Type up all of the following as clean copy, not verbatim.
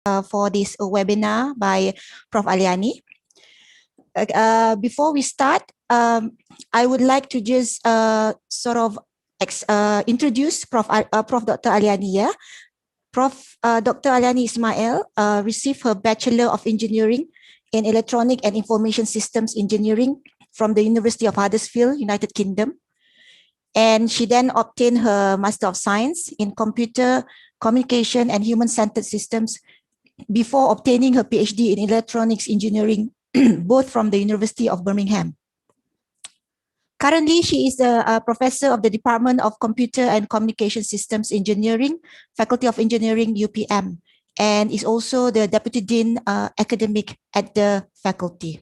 for this webinar by Prof. Aliani. Before we start, I would like to just introduce Prof. Dr. Aliani. Yeah? Prof. Dr. Aliani Ismail received her Bachelor of Engineering in Electronic and Information Systems Engineering from the University of Huddersfield, United Kingdom. And she then obtained her Master of Science in Computer, Communication and Human-Centered Systems before obtaining her PhD in Electronics Engineering, both from the University of Birmingham. Currently, she is a professor of the Department of Computer and Communication Systems Engineering, Faculty of Engineering, UPM, and is also the Deputy Dean Academic at the faculty.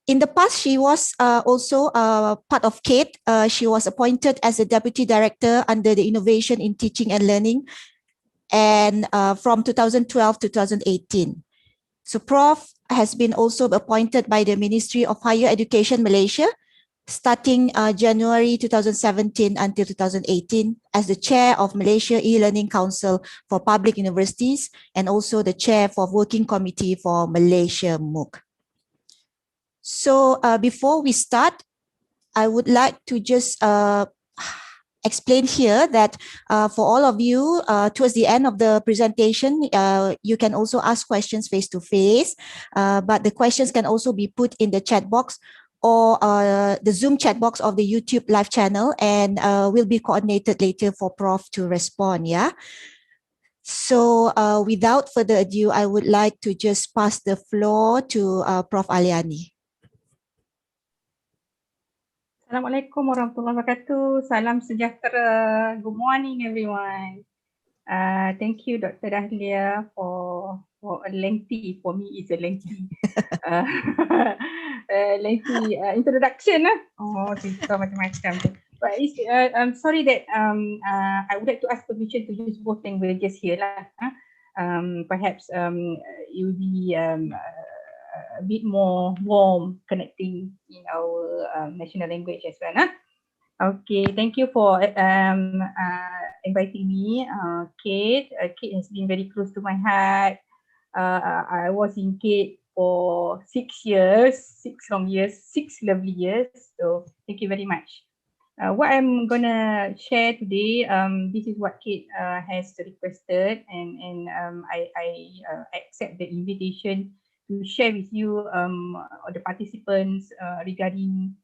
In the past, she was also part of CADe. She was appointed as a Deputy Director under the Innovation in Teaching and Learning, and from 2012 to 2018. So Prof has been also appointed by the Ministry of Higher Education Malaysia, starting January 2017 until 2018 as the Chair of Malaysia E-Learning Council for Public Universities and also the Chair for Working Committee for Malaysia MOOC. So before we start, I would like to just explain here that for all of you, towards the end of the presentation, you can also ask questions face to face, but the questions can also be put in the chat box or the Zoom chat box of the YouTube live channel, and will be coordinated later for Prof to respond. Yeah. So without further ado, I would like to just pass the floor to Prof. Aliani. Assalamualaikum warahmatullahi wabarakatuh. Salam sejahtera. Good morning, everyone. Thank you, Dr. Dahlia, for a lengthy, for me it's a lengthy, lengthy introduction. Oh, cerita macam-macam. But it's, I'm sorry that I would like to ask permission to use both languages here lah. Perhaps it will be a bit more warm connecting in our national language as well. Okay, thank you for inviting me. CADe. CADe has been very close to my heart. I was in CADe for 6 long years, 6 lovely years. So thank you very much. What I'm gonna share today, this is what CADe has requested, and I accept the invitation to share with you the participants regarding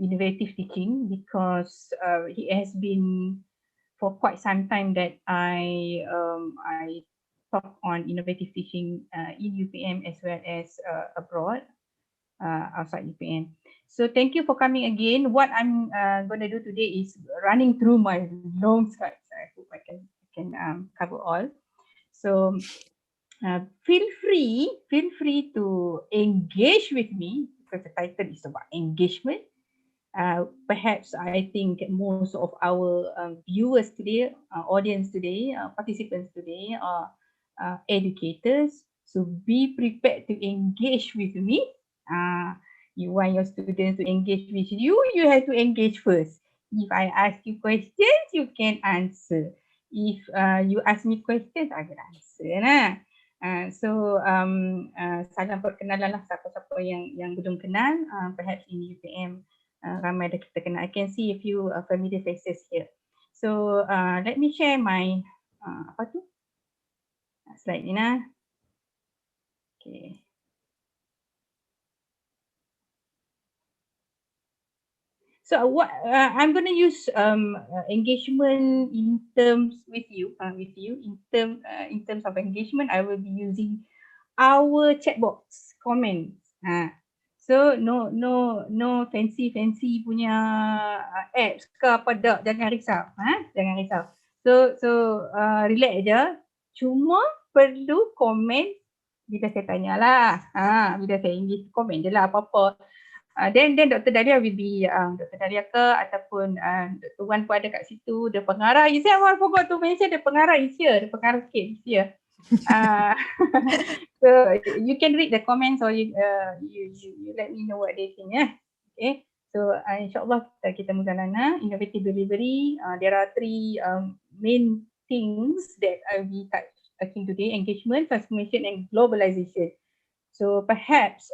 innovative teaching, because it has been for quite some time that I talk on innovative teaching in UPM as well as abroad, outside UPM. So thank you for coming again. What I'm going to do today is running through my long slides. I hope I can cover all. So feel free to engage with me, because the title is about engagement. Perhaps I think most of our viewers today, audience today, participants today are educators. So be prepared to engage with me. You want your students to engage with you, you have to engage first. If I ask you questions, you can answer. If you ask me questions, I will answer. Nah. So salam perkenalan lah siapa-siapa yang belum kenal, perhaps in UPM ramai dah kita kenal. I can see a few familiar faces here. So let me share my slide ni nah. Okay. So what I'm going to use engagement in terms with you in terms of engagement. I will be using our chat box comments. So no fancy punya apps ke apa dah, jangan risau. Jangan risau. So relax je. Cuma perlu komen bila saya tanyalah. Bila saya engage, komen je lah apa-apa. Then Dr. Dahlia will be Dr. Dahlia ke ataupun Dr. Wan pun ada kat situ. The pengarah, you say I forgot to mention the pengarah is here. The pengarah CADe is here. So you can read the comments or you let me know what they think. Okay. So insyaAllah kita mulakan innovative delivery. There are 3 main things that I will be talking today, engagement, transformation, and globalization. So perhaps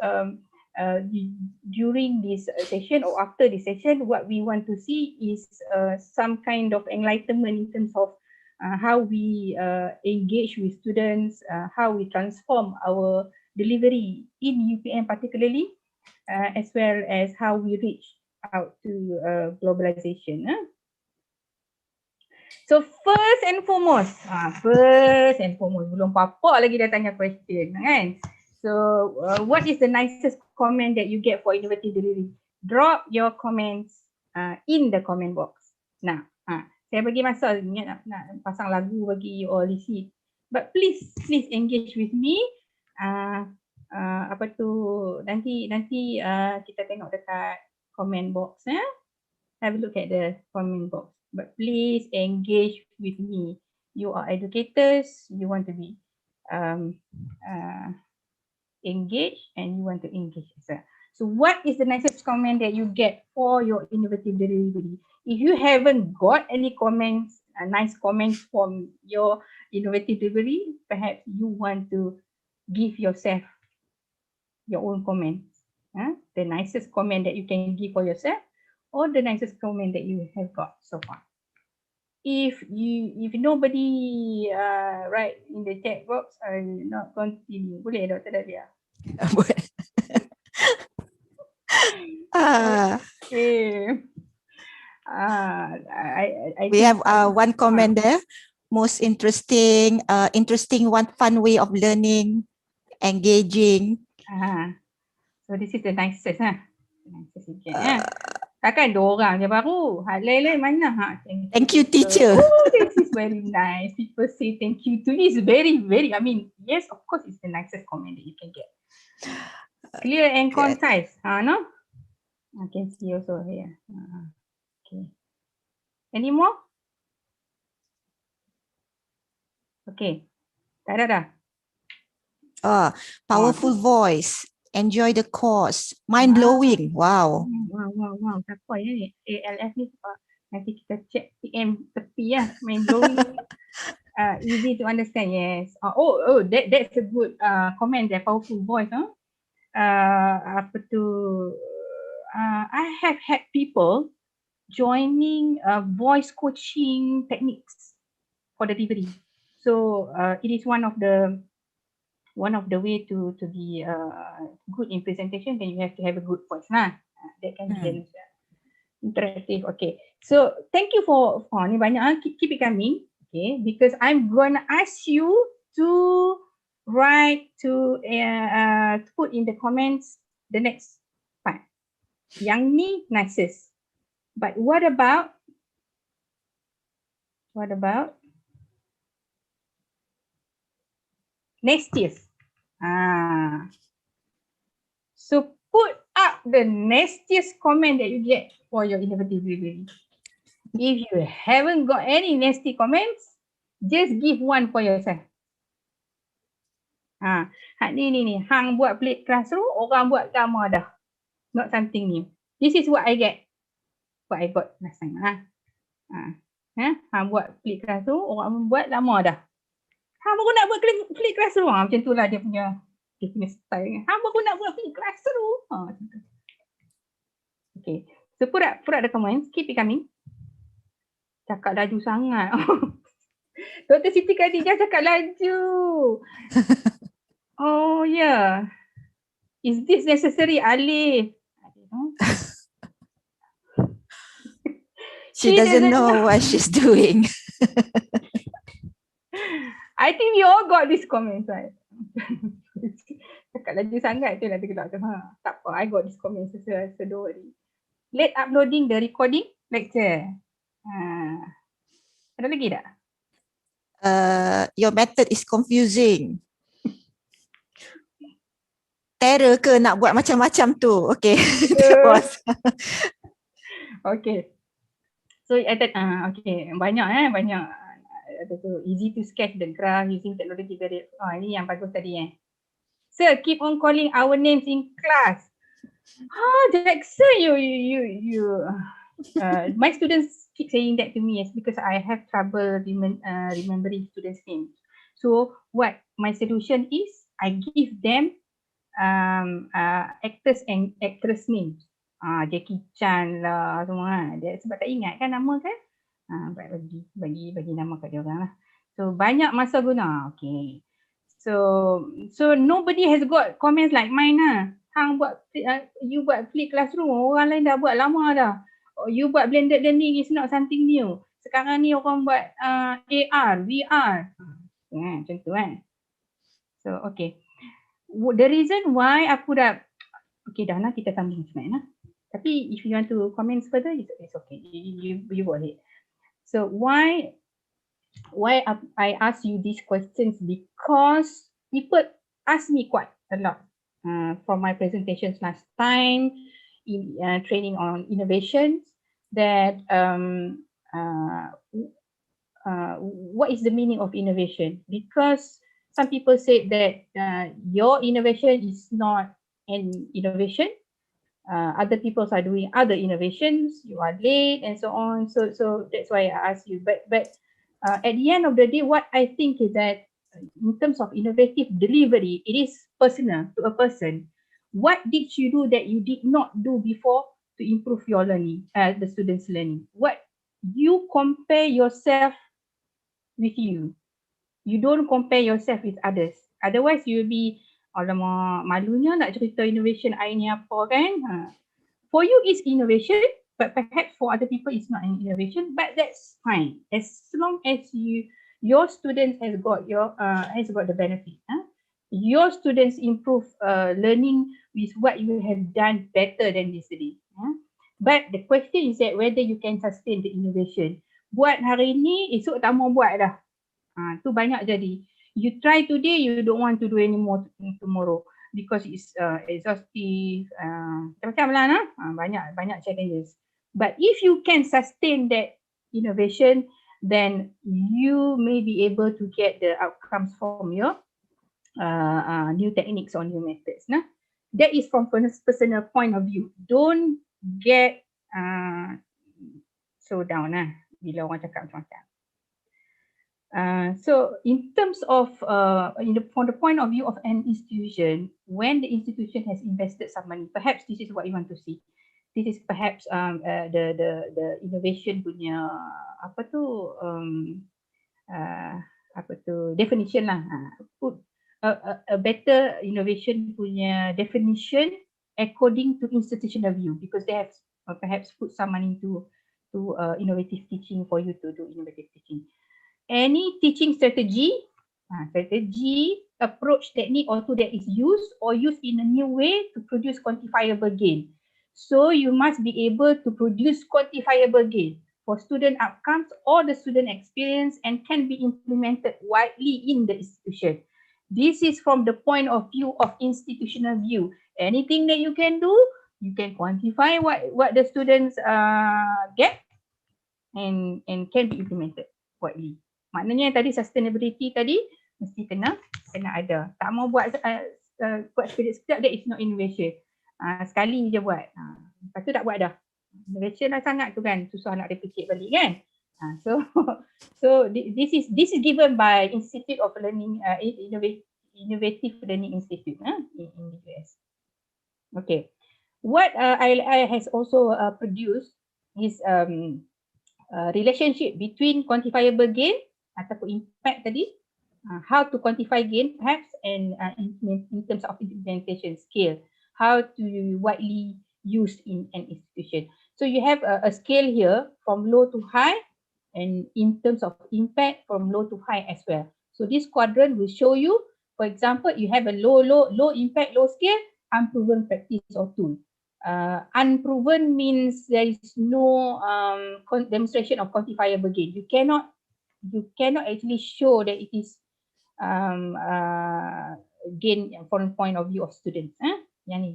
during this session or after this session, what we want to see is some kind of enlightenment in terms of how we engage with students, how we transform our delivery in UPM particularly, as well as how we reach out to globalization. So first and foremost, belum apa-apa lagi dah tanya question kan. So what is the nicest comment that you get for innovative delivery? Drop your comments in the comment box. Nah, saya bagi masa nak pasang lagu bagi you all listen. But please engage with me. Apa tu nanti kita tengok dekat comment box ya. Have a look at the comment box. But please engage with me. You are educators. You want to be engaged and you want to engage as well. So what is the nicest comment that you get for your innovative delivery? If you haven't got any comments, nice comments from your innovative delivery, perhaps you want to give yourself your own comments. The nicest comment that you can give for yourself, or the nicest comment that you have got so far. If nobody write in the chat box, I will not continue. Boleh Dr. Dalia? Okay. We have one comment there. Most interesting, one fun way of learning, engaging. So this is the nicest nicest again. Takkan dua orang je baru. Lain-lain mana? Thank you, teacher. Oh, this is very nice. People say thank you to me. It's very, very, I mean, yes, of course, it's the nicest comment that you can get. Clear and concise. No? I can see also here. Okay. Any more? Okay. Dah. Powerful voice. Enjoy the course. Mind blowing. Wow. Wow. Siapa ni? ALF ni nanti kita check PM tepi lah. Mind blowing. Easy to understand. Yes. That's a good comment there. Powerful voice. Apa tu? I have had people joining voice coaching techniques for the delivery. So it is one of the way to be good in presentation. Then you have to have a good voice. That can be interactive. Okay. So thank you for ni banyak. Keep it coming. Okay. Because I'm gonna ask you to write to put in the comments the next part. Yang ni nicest. But what about nastiest? So put up the nastiest comment that you get for your innovative delivery. If you haven't got any nasty comments, just give one for yourself. Ni. Hang buat plate classroom, orang buat gambar dah. Not something new. This is what I get. What I got last time. Hang buat plate classroom, orang buat lama dah. Hang baru nak buat plate classroom. Macam tu lah dia punya style. Hang baru nak buat plate classroom. Okay. So put up the comments. Keep it coming. Cakap laju sangat. Dr. Siti Khadijah cakap laju. Oh yeah. Is this necessary, Alif? She doesn't know what she's doing. I think we all got this comment, right? Cakap laju sangat tu lah kita tak apa, I got this comment, so don't worry. Late uploading the recording lecture. Ada lagi tak? Your method is confusing. Terror ke nak buat macam-macam tu? Okay. Okay. So okay, banyak. Easy to sketch the graph using technology. Ini yang bagus tadi Sir, keep on calling our names in class. Jackson, you. My students keep saying that to me because I have trouble remembering students' names. So what my solution is, I give them actors and actress names. Jackie Chan lah semua kan. Dia sebab tak ingat kan nama kan. Bagi nama kat dia orang lah. So banyak masa guna. Okay. So nobody has got comments like mine lah. Hang buat you buat flip classroom, orang lain dah buat lama dah. You buat blended learning is not something new. Sekarang ni orang buat AR, VR. Macam tu kan. So okay. The reason why aku dah okay dah lah, kita sambung sebenarnya lah. Tapi if you want to comment further, it's okay. You boleh. So why I ask you these questions, because people ask me quite a lot from my presentations last time in training on innovations, that what is the meaning of innovation? Because some people say that your innovation is not an innovation. Other people are doing other innovations, you are late and so on. So that's why I ask you. But at the end of the day, what I think is that in terms of innovative delivery, it is personal to a person. What did you do that you did not do before to improve your learning, the students' learning? What you compare yourself with you. You don't compare yourself with others. Otherwise, you will be, alamak, malunya nak cerita innovation I ni apa kan. For you, it's innovation, but perhaps for other people, it's not an innovation, but that's fine. As long as your students has got the benefit. Your students improve learning with what you have done better than yesterday. But the question is that whether you can sustain the innovation. Buat hari ni, esok tak mau buat dah. Tu banyak jadi. You try today, you don't want to do any more tomorrow because it's exhaustive. Macam-macam lah, banyak challenges. But if you can sustain that innovation, then you may be able to get the outcomes from your new techniques or new methods. That is from personal point of view. Don't get so down bila orang cakap macam-macam. So in terms of from the point of view of an institution, when the institution has invested some money, perhaps this is what you want to see. This is perhaps the innovation punya definition lah. Put a better innovation punya definition according to institutional view, because they have perhaps put some money to innovative teaching for you to do innovative teaching. Any teaching strategy, approach, technique or tool that is used or used in a new way to produce quantifiable gain. So you must be able to produce quantifiable gain for student outcomes or the student experience and can be implemented widely in the institution. This is from the point of view of institutional view. Anything that you can do, you can quantify what the students get and can be implemented widely. Maknanya tadi sustainability tadi mesti kena ada. Tak mau buat sekejap, that is not innovation. Sekali je buat. Lepas tu tak buat dah. Innovation lah sangat tu kan, susah nak replicate balik kan. So this is given by Institute of Learning, Innovative Learning Institute in the US. Okay. What I has also produced is relationship between quantifiable gain ataupun impact tadi, how to quantify gain perhaps, and in terms of implementation scale, how to widely used in an institution. So you have a scale here from low to high, and in terms of impact from low to high as well. So this quadrant will show you, for example, you have a low impact, low scale, unproven practice or tool. Unproven means there is no demonstration of quantifiable gain. You cannot actually show that it is gain from the point of view of students. Yang ni.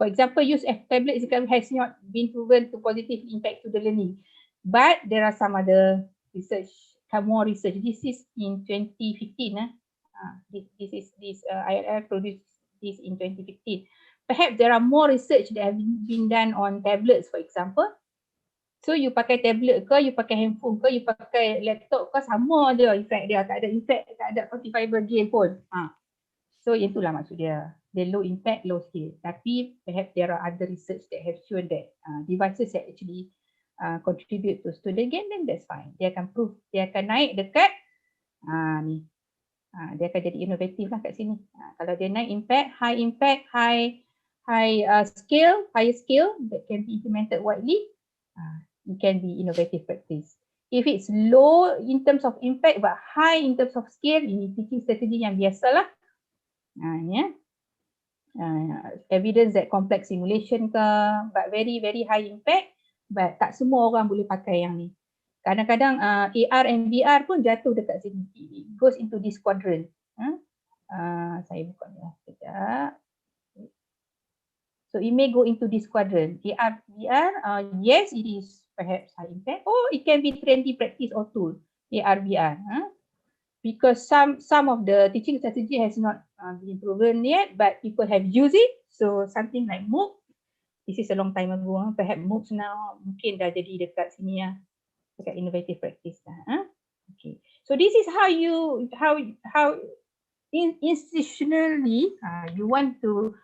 For example, use of tablets has not been proven to positively impact to the learning, but there are some other research, more research. This is in 2015. I produced this in 2015. Perhaps there are more research that have been done on tablets, for example, So you pakai tablet ke, you pakai handphone ke, you pakai laptop ke, sama je effect dia. Tak ada effect, tak ada quantifiable gain pun. So itulah maksud dia. Dia low impact, low skill. Tapi perhaps there are other research that have shown that devices that actually contribute to student gain, then that's fine. Dia akan prove, dia akan naik dekat ni. Dia akan jadi inovatif lah kat sini. Kalau dia naik impact, high scale, higher scale that can be implemented widely, it can be innovative practice. If it's low in terms of impact but high in terms of scale, ini teaching strategy yang biasalah. Evidence that complex simulation ke, but very high impact, but tak semua orang boleh pakai yang ni. Kadang-kadang AR and VR pun jatuh dekat sini. It goes into this quadrant. Saya buka ni lah sekejap. So it may go into this quadrant. AR, VR, yes, it is perhaps high impact, or it can be trendy practice or tool. AR, VR. Because some of the teaching strategy has not been proven yet, but people have used it. So something like MOOC, this is a long time ago. Perhaps MOOCs now mungkin dah jadi dekat sini ya, dekat innovative practice lah. Okay. So this is how institutionally you want to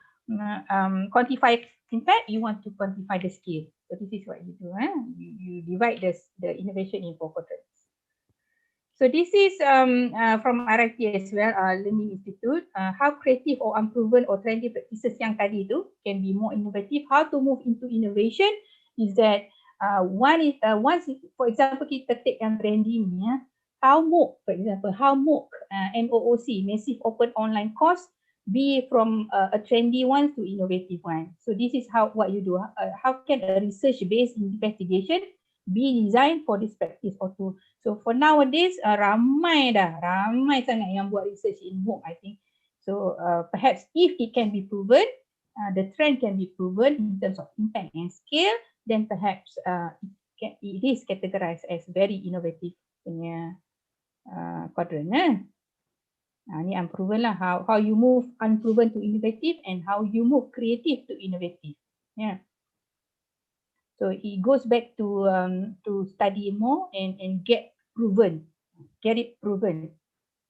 quantify impact. You want to quantify the skill. So this is what you do. You divide the innovation in 4 quadrants. So this is from RIT as well, Learning Institute. How creative or unproven or trendy practices yang tadi tu can be more innovative. How to move into innovation is that once, for example, kita take yang trendy ni, how MOOC, for example, how MOOC, MOOC, Massive Open Online Course, be from a trendy one to innovative one. So this is what you do. How can a research-based investigation be designed for this practice or tool? So for nowadays, ramai sangat yang buat research in MOOC, I think. So perhaps if it can be proven, the trend can be proven in terms of impact and scale, then perhaps it is categorized as very innovative punya quadrant. Ni unproven lah, how you move unproven to innovative and how you move creative to innovative. Yeah. So it goes back to study more and get it proven.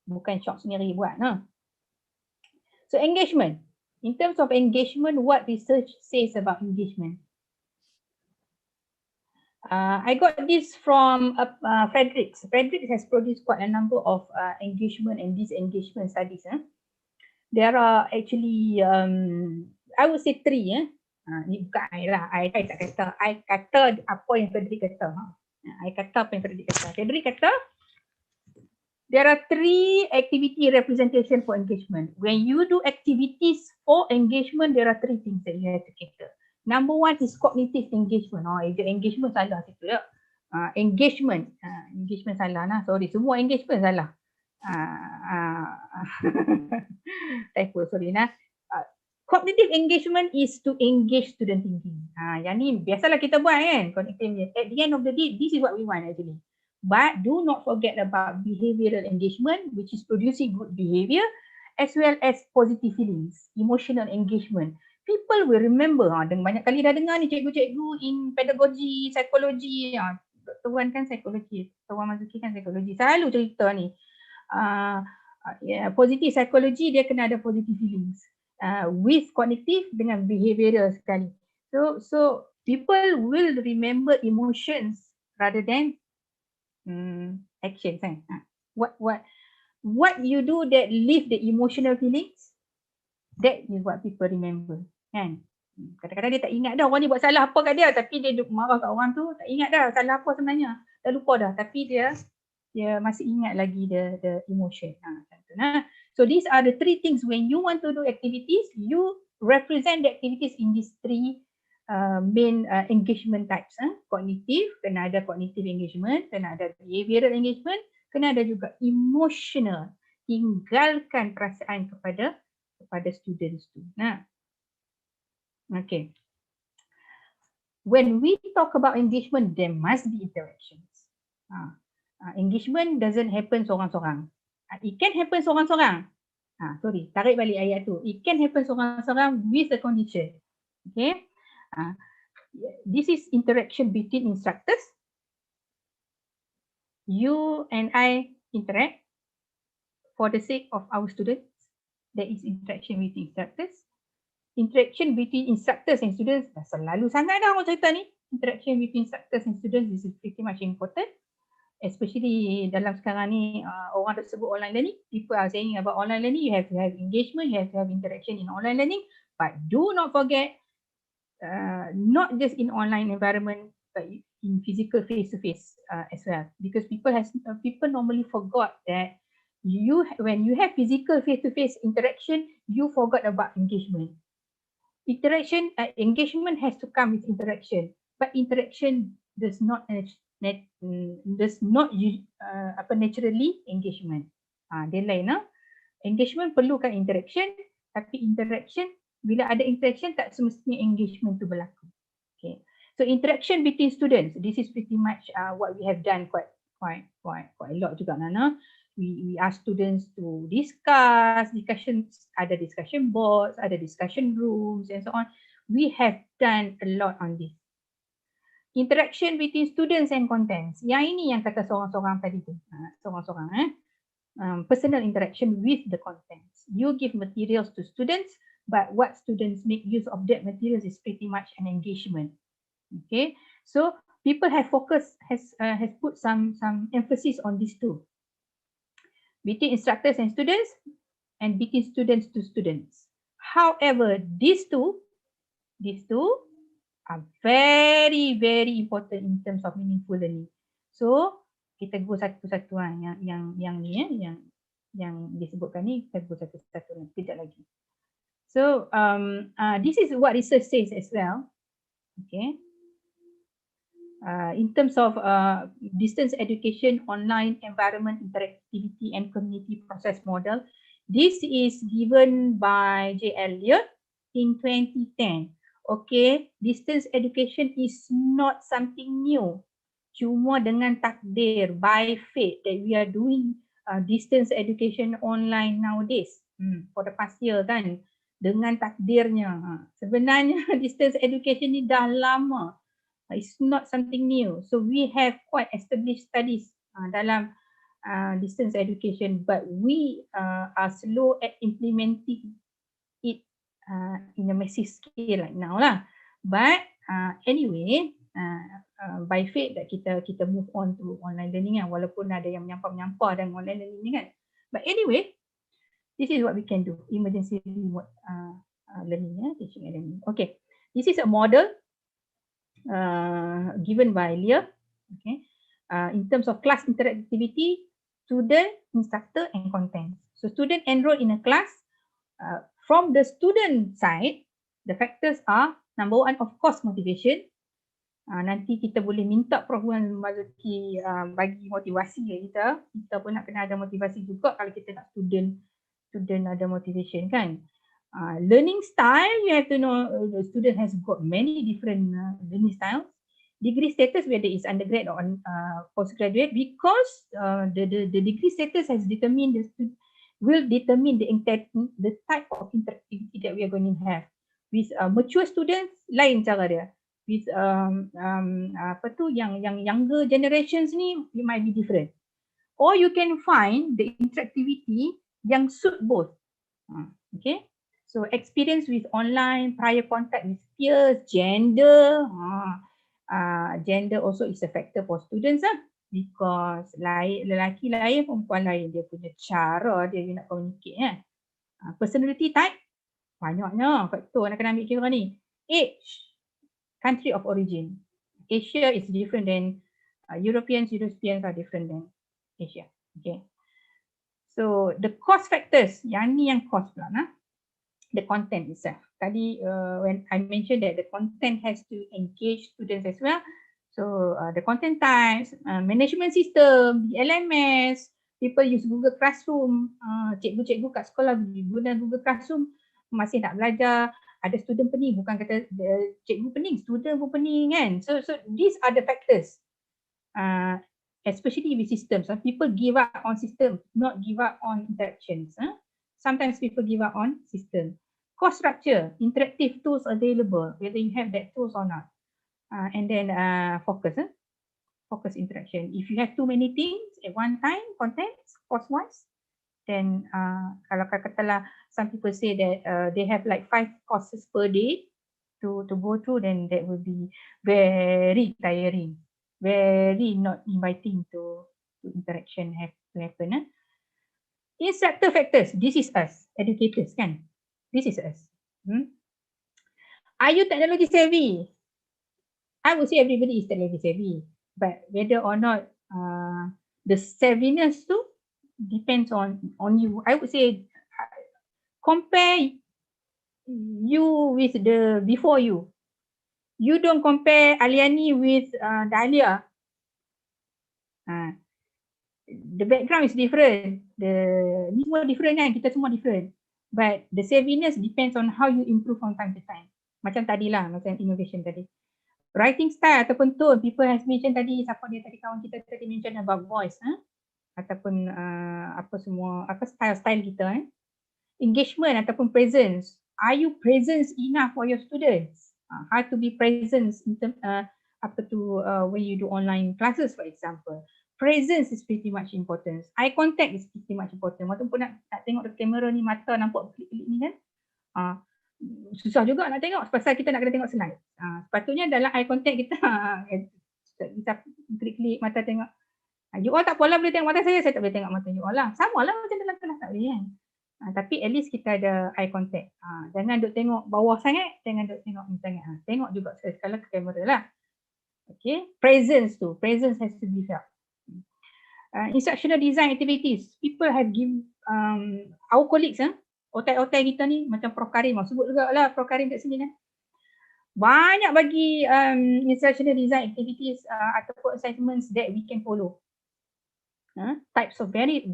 Bukan shock sendiri buat. So engagement. In terms of engagement, what research says about engagement? I got this from Fredericks. Fredericks has produced quite a number of engagement and disengagement studies. There are actually, I would say 3. Ni bukan I lah, I tak kata. I kata apa yang Frederick kata. I kata apa yang Frederick kata. Frederick kata, there are 3 activity representation for engagement. When you do activities for engagement, there are 3 things that you have to cater. Number 1 is cognitive engagement. Engagement salah situ ya. Engagement salah lah. Sorry, semua engagement salah. Typo, sorry nah. Cognitive engagement is to engage student thinking. Yang ni biasalah kita buat kan. Cognitive. At the end of the day, this is what we want actually. But do not forget about behavioral engagement, which is producing good behavior, as well as positive feelings, emotional engagement. People will remember. Banyak kali dah dengar ni cikgu-cikgu in pedagogy, psikologi. Dr. Wan kan psikologi, Dr. Wan Mazuki kan psikologi. Selalu cerita ni. Positive psychology dia kena ada positive feelings. With cognitive dengan behavioral sekali. So people will remember emotions rather than actions. What you do that leave the emotional feelings, that is what people remember. Kan? Kadang-kadang dia tak ingat dah orang ni buat salah apa kat dia, tapi dia marah kat orang tu, tak ingat dah salah apa sebenarnya. Dah lupa dah, tapi dia masih ingat lagi the emotion. So these are the 3 things when you want to do activities, you represent the activities in these 3 main engagement types. Cognitive, kena ada cognitive engagement, kena ada behavioral engagement, kena ada juga emotional, tinggalkan perasaan kepada students tu. Okay. When we talk about engagement, there must be interactions. Engagement doesn't happen seorang-seorang. It can happen seorang-seorang. Sorry, tarik balik ayat tu. It can happen seorang-seorang with a condition. Okay. This is interaction between instructors. You and I interact for the sake of our students. There is interaction between instructors. Interaction between instructors and students, dah selalu sangat dah orang cerita ni. Interaction between instructors and students is pretty much important. Especially dalam sekarang ni, orang dah sebut online learning. People are saying about online learning, you have to have engagement, you have to have interaction in online learning. But do not forget, not just in online environment, but in physical face-to-face as well. Because people normally forgot that when you have physical face-to-face interaction, you forgot about engagement. Engagement has to come with interaction, but interaction does not naturally engagement. Dia lain. Engagement perlukan interaction, tapi interaction, bila ada interaction tak semestinya engagement tu berlaku. Okay. So interaction between students, this is pretty much what we have done quite a lot juga, Nana. We ask students to discuss, ada discussion boards, ada discussion rooms and so on. We have done a lot on this. Interaction between students and contents. Yang ini yang kata seorang-seorang tadi tu. Seorang-seorang. Personal interaction with the contents. You give materials to students, but what students make use of that materials is pretty much an engagement. Okay, so people have put some emphasis on these two. Between instructors and students, and between students to students. However, these two are very, very important in terms of meaningful learning. So kita go satu-satu yang disebutkan ni, kita go satu-satu sekejap lagi. So this is what research says as well. Okay. In terms of distance education, online environment, interactivity and community process model, this is given by CADe-Lead in 2010. Okay, distance education is not something new. Cuma dengan takdir, by fate, that we are doing distance education online nowadays. For the past year kan, dengan takdirnya. Sebenarnya distance education ni dah lama. It's not something new. So we have quite established studies dalam distance education, but we are slow at implementing it in a massive scale like now lah. But anyway, by fate that kita move on to online learning kan, walaupun ada yang menyampah dengan online learning ni kan. But anyway, this is what we can do, emergency remote learning, teaching and learning. Okay, this is a model given by Leah, okay, in terms of class interactivity, student, instructor and content. So student enroll in a class. From the student side, the factors are, number one, of course, motivation. Nanti kita boleh minta Prof Wan Mazuki bagi motivasi kita. Kita pun nak kena ada motivasi juga kalau kita nak student ada motivation kan. Learning style, you have to know the student has got many different learning styles. Degree status, whether it's undergrad or postgraduate, because the degree status will determine the type of interactivity that we are going to have. With mature students, lain cara dia. With yang younger generations ni, it might be different. Or you can find the interactivity yang suit both. Okay. So experience with online, prior contact with peers, gender. Gender also is a factor for students because lelaki lain, perempuan lain, dia punya cara dia nak communicate. Personality type, banyaknya faktor nak kena ambil kira ni. Age, country of origin. Asia is different than Europeans are different than Asia. Okay. So the cost factors, yang ni yang cost pula the content itself. Tadi when I mentioned that the content has to engage students as well. So the content types, management system, the LMS, people use Google Classroom, cikgu-cikgu kat sekolah guna Google Classroom, masih nak belajar, ada student pening, bukan kata cikgu pening, student pun pening kan. So these are the factors, especially with systems. People give up on systems, not give up on interactions. Sometimes people give up on system. Cost structure, interactive tools available, whether you have that tools or not. And then focus interaction. If you have too many things at one time, contents, course-wise, then kalau katalah some people say that they have like 5 courses per day to go through, then that will be very tiring, very not inviting to interaction to happen. Instructor factors, this is us, educators kan, this is us. Are you technology savvy? I would say everybody is technology savvy, but whether or not the savviness too depends on you. I would say compare you with the before you. You don't compare Aliani with Dahlia. The background is different. Ni semua different kan, kita semua different. But the savviness depends on how you improve from time to time. Macam tadilah, macam innovation tadi. Writing style ataupun tone, people has mentioned tadi, siapa dia tadi, kawan kita tadi mention about voice, ataupun apa semua, apa style kita. Engagement ataupun presence. Are you present enough for your students? How to be present in term, when you do online classes, for example. Presence is pretty much important. Eye contact is pretty much important. Walaupun nak tengok the kamera ni, mata nampak klik-klik ni kan. Susah juga nak tengok pasal kita nak kena tengok slide. Sepatutnya dalam eye contact kita klik-klik mata tengok. You all tak pola boleh tengok mata saya tak boleh tengok mata you all lah. Sama lah macam dalam kelas tak boleh kan. Tapi at least kita ada eye contact. Jangan duk tengok bawah sangat, jangan duk tengok ni sangat. Tengok juga sekali ke kamera lah. Okay, presence has to be felt. Instructional design activities. People have given our colleagues, otai-otai kita ni macam Prof Karim, sebut juga lah Prof Karim kat sini kan. Banyak bagi instructional design activities ataupun assignments that we can follow. Types of very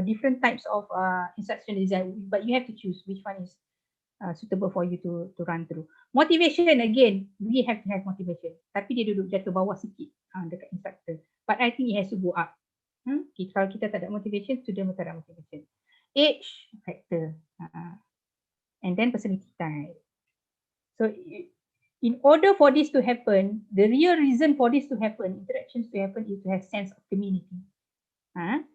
different types of instructional design, but you have to choose which one is suitable for you to run through. Motivation, again, we have to have motivation. Tapi dia duduk jatuh bawah sikit dekat instructor. But I think it has to go up. Kalau kita tak ada motivation, student tak ada motivation. Age factor. And then personality type. So in order for this to happen, the real reason for this to happen, interactions to happen, is to have sense of community.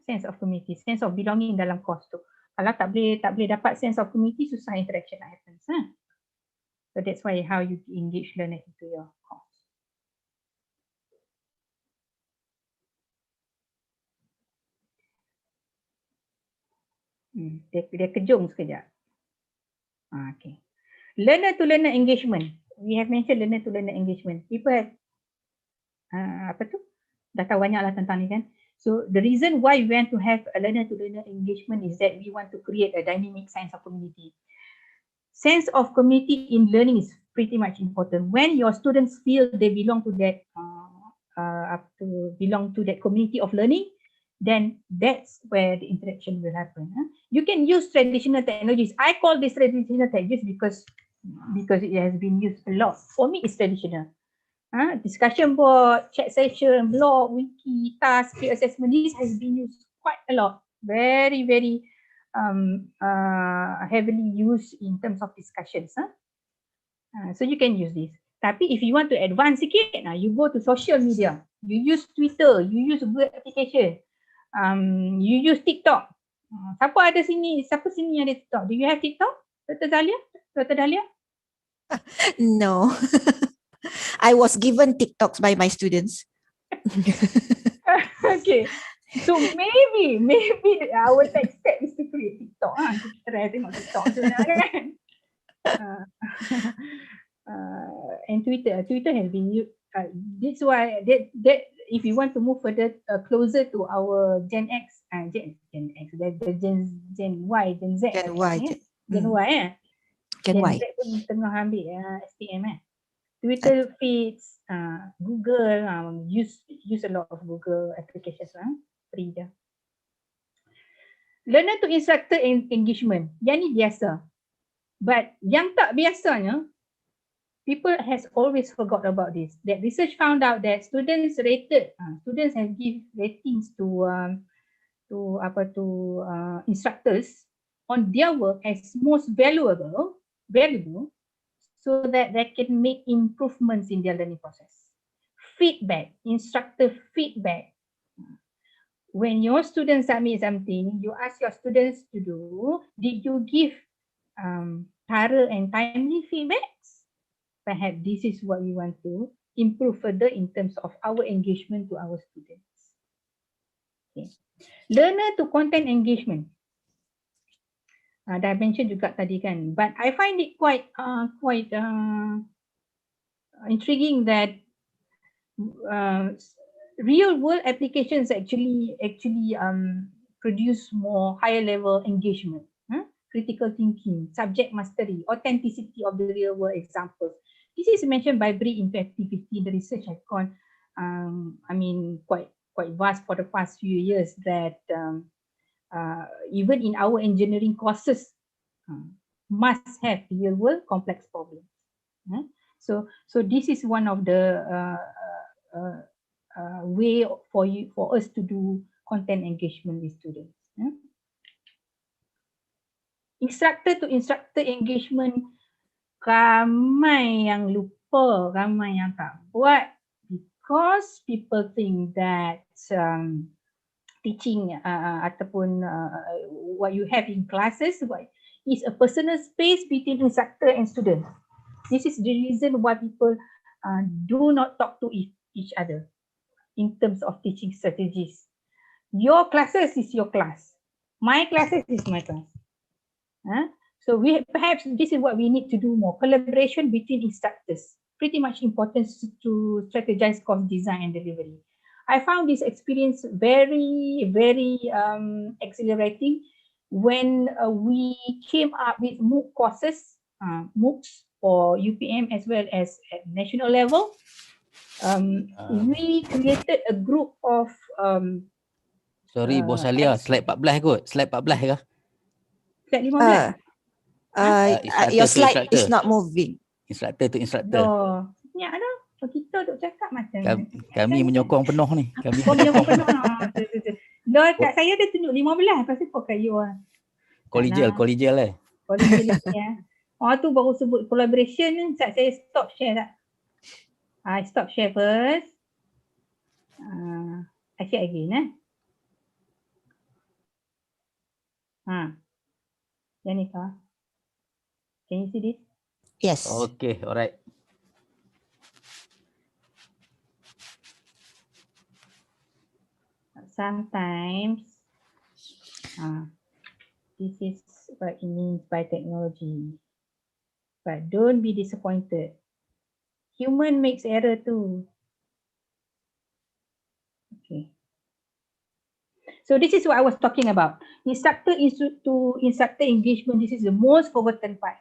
Sense of community, sense of belonging dalam course tu. Kalau tak boleh dapat sense of community, susah interaction nak happen. So that's why how you engage learner into your course. Dia kejung sekejap. Okay. Learner to learner engagement. We have mentioned learner to learner engagement. People have dah tahu banyak lah tentang ni kan. So the reason why we want to have a learner to learner engagement is that we want to create a dynamic sense of community. Sense of community in learning is pretty much important. When your students feel they belong to that community of learning, then that's where the interaction will happen. You can use traditional technologies. I call this traditional technologies because it has been used a lot. For me, it's traditional. Discussion board, chat session, blog, wiki, task, peer assessment. This has been used quite a lot. Very, very heavily used in terms of discussions. So you can use this. Tapi if you want to advance sikit, you go to social media. You use Twitter, you use Google application. You use TikTok. Siapa sini ada TikTok? Do you have TikTok? Dr. Dahlia? No. I was given TikToks by my students. Okay. So maybe our next step is to create TikTok. Kita try tengok TikTok kan. And Twitter has been used. This why that if you want to move further closer to our Gen X, Gen Y, Gen Z, Gen Y, Gen Y, Gen Z pun tengah ambil SPM Twitter feeds, Google, use a lot of Google applications free je. Learner to instructor engagement, yang ni biasa. But yang tak biasanya, people has always forgot about this. That research found out that students have give ratings to instructors on their work as most valuable so that they can make improvements in their learning process. Feedback, instructor feedback. When your students submit something, you ask your students to do, did you give thorough and timely feedbacks? Perhaps this is what we want to improve further in terms of our engagement to our students. Okay. Learner to content engagement. Dah mention juga tadi kan, but I find it quite intriguing that uh, real world applications actually produce more higher level engagement, critical thinking, subject mastery, authenticity of the real world examples. This is mentioned by Bri into activity. The research has gone, quite vast for the past few years. That even in our engineering courses, must have real world complex problems. So this is one of the way for us to do content engagement with students. Instructor to instructor engagement, ramai yang lupa, ramai yang tak buat, because people think that teaching ataupun what you have in classes is a personal space between instructor and student. This is the reason why people do not talk to each other in terms of teaching strategies. Your classes is your class. My classes is my class. So perhaps this is what we need to do more. Collaboration between instructors. Pretty much important to strategize course design and delivery. I found this experience very, very exhilarating when we came up with MOOC courses, MOOCs for UPM as well as at national level. We created a group of sorry, Bos Alia, slide 14 kot. Slide 14 ke? Slide 15. Your slide is not moving. Instructor to instructor. Ya dah. Kita duk cakap macam kami menyokong penuh ni. Kami menyokong penuh. Kat saya dia tunjuk 15, lepas tu pakai you lah. Collegial eh. Collegial ya. Tu baru sebut collaboration ni, saya stop share tak? I stop share first. I share again Janika, can you see this? Yes. Okay, alright. Sometimes this is what it means by technology, but don't be disappointed. Human makes error too. Okay. So this is what I was talking about. Instructor to instructor engagement. This is the most forgotten part.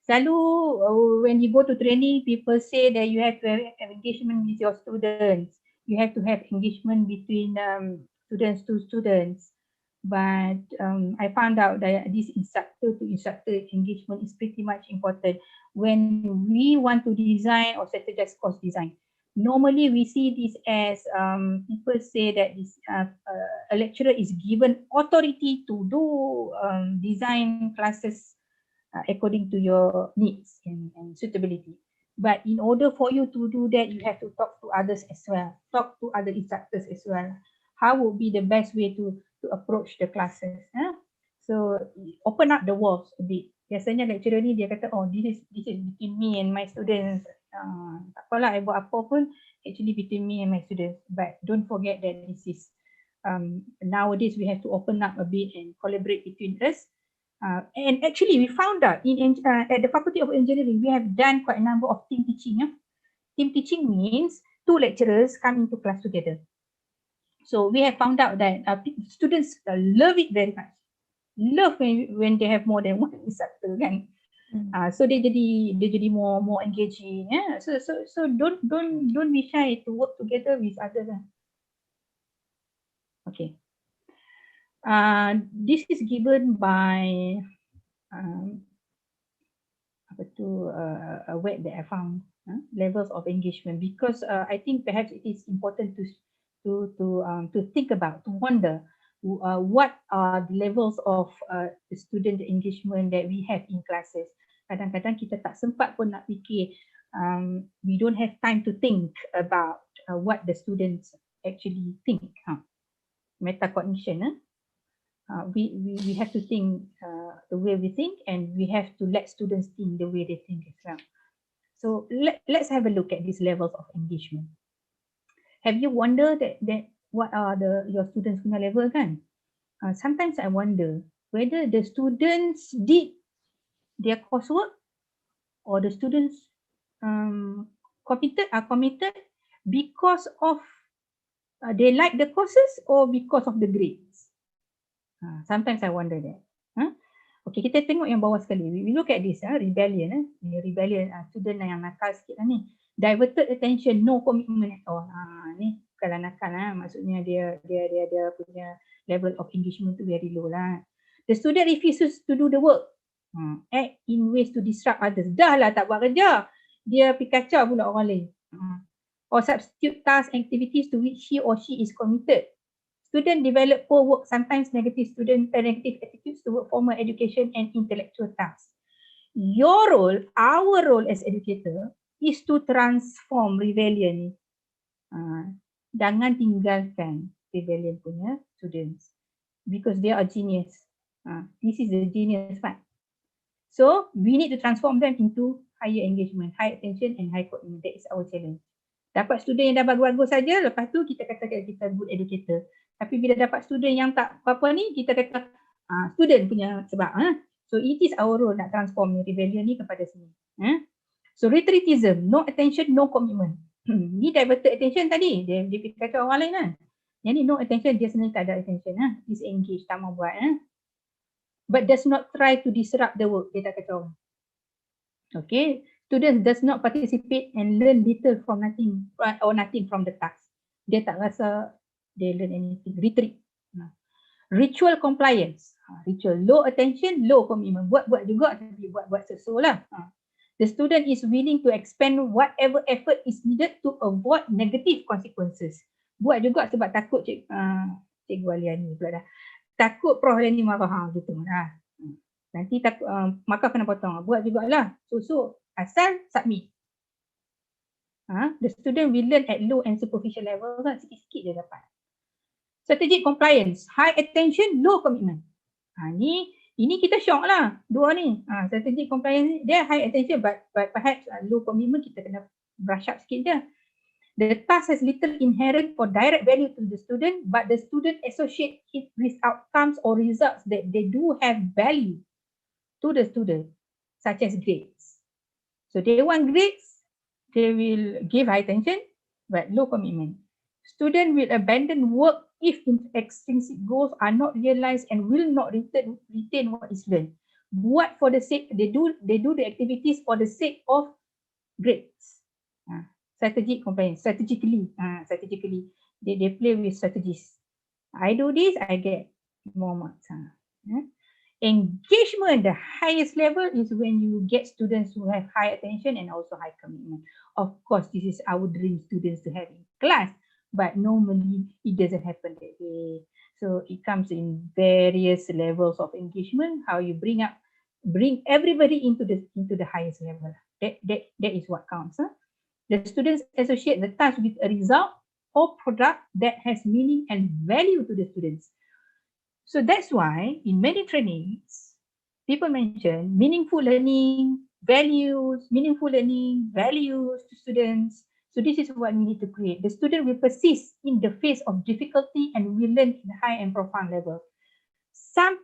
Selalu when you go to training, people say that you have to have engagement with your students. You have to have engagement between students to students. But I found out that this instructor to instructor engagement is pretty much important when we want to design or strategize course design. Normally we see this as people say that this a lecturer is given authority to do design classes according to your needs and suitability. But in order for you to do that, you have to talk to others as well, talk to other instructors as well. How would be the best way to approach the classes? So open up the walls a bit. Biasanya lecturer ni dia kata, this is between me and my students. Tak apalah, I buat apa pun actually between me and my students. But don't forget that this is nowadays we have to open up a bit and collaborate between us. And actually we found out at the Faculty of Engineering, we have done quite a number of team teaching. Team teaching means 2 lecturers come into class together. So we have found out that students love it very much. Love when they have more than one instructor kan. So dia jadi more engaging. So don't be shy to work together with others. Okay. This is given by a web that I found, levels of engagement, because I think perhaps it is important to think about, to wonder what are the levels of the student engagement that we have in classes. Kadang-kadang kita tak sempat pun nak fikir, we don't have time to think about what the students actually think. Metacognition, we have to think the way we think, and we have to let students think the way they think as well. So let's have a look at these levels of engagement. Have you wondered that what are your students' level kan? Sometimes I wonder whether the students did their coursework or the students are committed because of they like the courses or because of the grades. Sometimes I wonder that. Okay, kita tengok yang bawah sekali. We look at this, rebellion. Rebellion, student yang nakal sikit lah ni. Diverted attention, no commitment at all. Ni kalau nakal maksudnya dia punya level of engagement tu very low lah. The student refuses to do the work. Act in ways to disrupt others. Dah lah tak buat kerja. Dia pergi kacau pula orang lain. Or substitute tasks and activities to which he or she is committed. Student develop poor work, sometimes negative attitudes toward formal education and intellectual tasks. Your role, our role as educator, is to transform rebellion. Jangan tinggalkan rebellion punya students because they are genius. This is the genius part. So we need to transform them into higher engagement, high attention and high commitment. That is our challenge. Dapat student yang dah bagus-bagus saja, lepas tu kita katakan kita good educator. Tapi bila dapat student yang tak apa-apa ni, kita kata student punya sebab. So it is our role nak transform rebellion ni kepada sini. So retreatism, no attention, no commitment. Ni diverted attention tadi, dia pergi kacau orang lain kan. Yang ni no attention, dia sebenarnya tak ada attention. Disengage, tak mau buat. But does not try to disrupt the work, dia tak kacau. Okay, students does not participate and learn little from nothing or nothing from the task. Dia tak rasa they learn anything. Retreat. Ritual compliance. Ritual, low attention, low commitment. Buat juga tapi buat sesuatu lah. The student is willing to expend whatever effort is needed to avoid negative consequences. Buat juga sebab takut cikgu Alia ni pula dah. Takut Prof ni marah gitu lah. Nanti takut maka kena potong. Buat jugalah. So asal submit. The student will learn at low and superficial level kan, sikit-sikit dia dapat. Strategic compliance, high attention, low commitment. Ini kita shock lah dua ni. Strategic compliance dia high attention but perhaps low commitment, kita kena brush up sikit je. The task has little inherent or direct value to the student, but the student associate it with outcomes or results that they do have value to the student, such as grades. So they want grades, they will give high attention, but low commitment. Student will abandon work if extrinsic goals are not realized and will not retain what is learned. Buat for the sake, they do the activities for the sake of grades. Strategic compliance, strategically, they play with strategies. I do this, I get more marks. Engagement, the highest level is when you get students who have high attention and also high commitment. Of course, this is our dream students to have in class, but normally it doesn't happen that way. So it comes in various levels of engagement, how you bring everybody into the highest level. That is what counts. The students associate the task with a result or product that has meaning and value to the students. So that's why in many trainings, people mention meaningful learning, values to students. So this is what we need to create. The student will persist in the face of difficulty and will learn in high and profound level. Some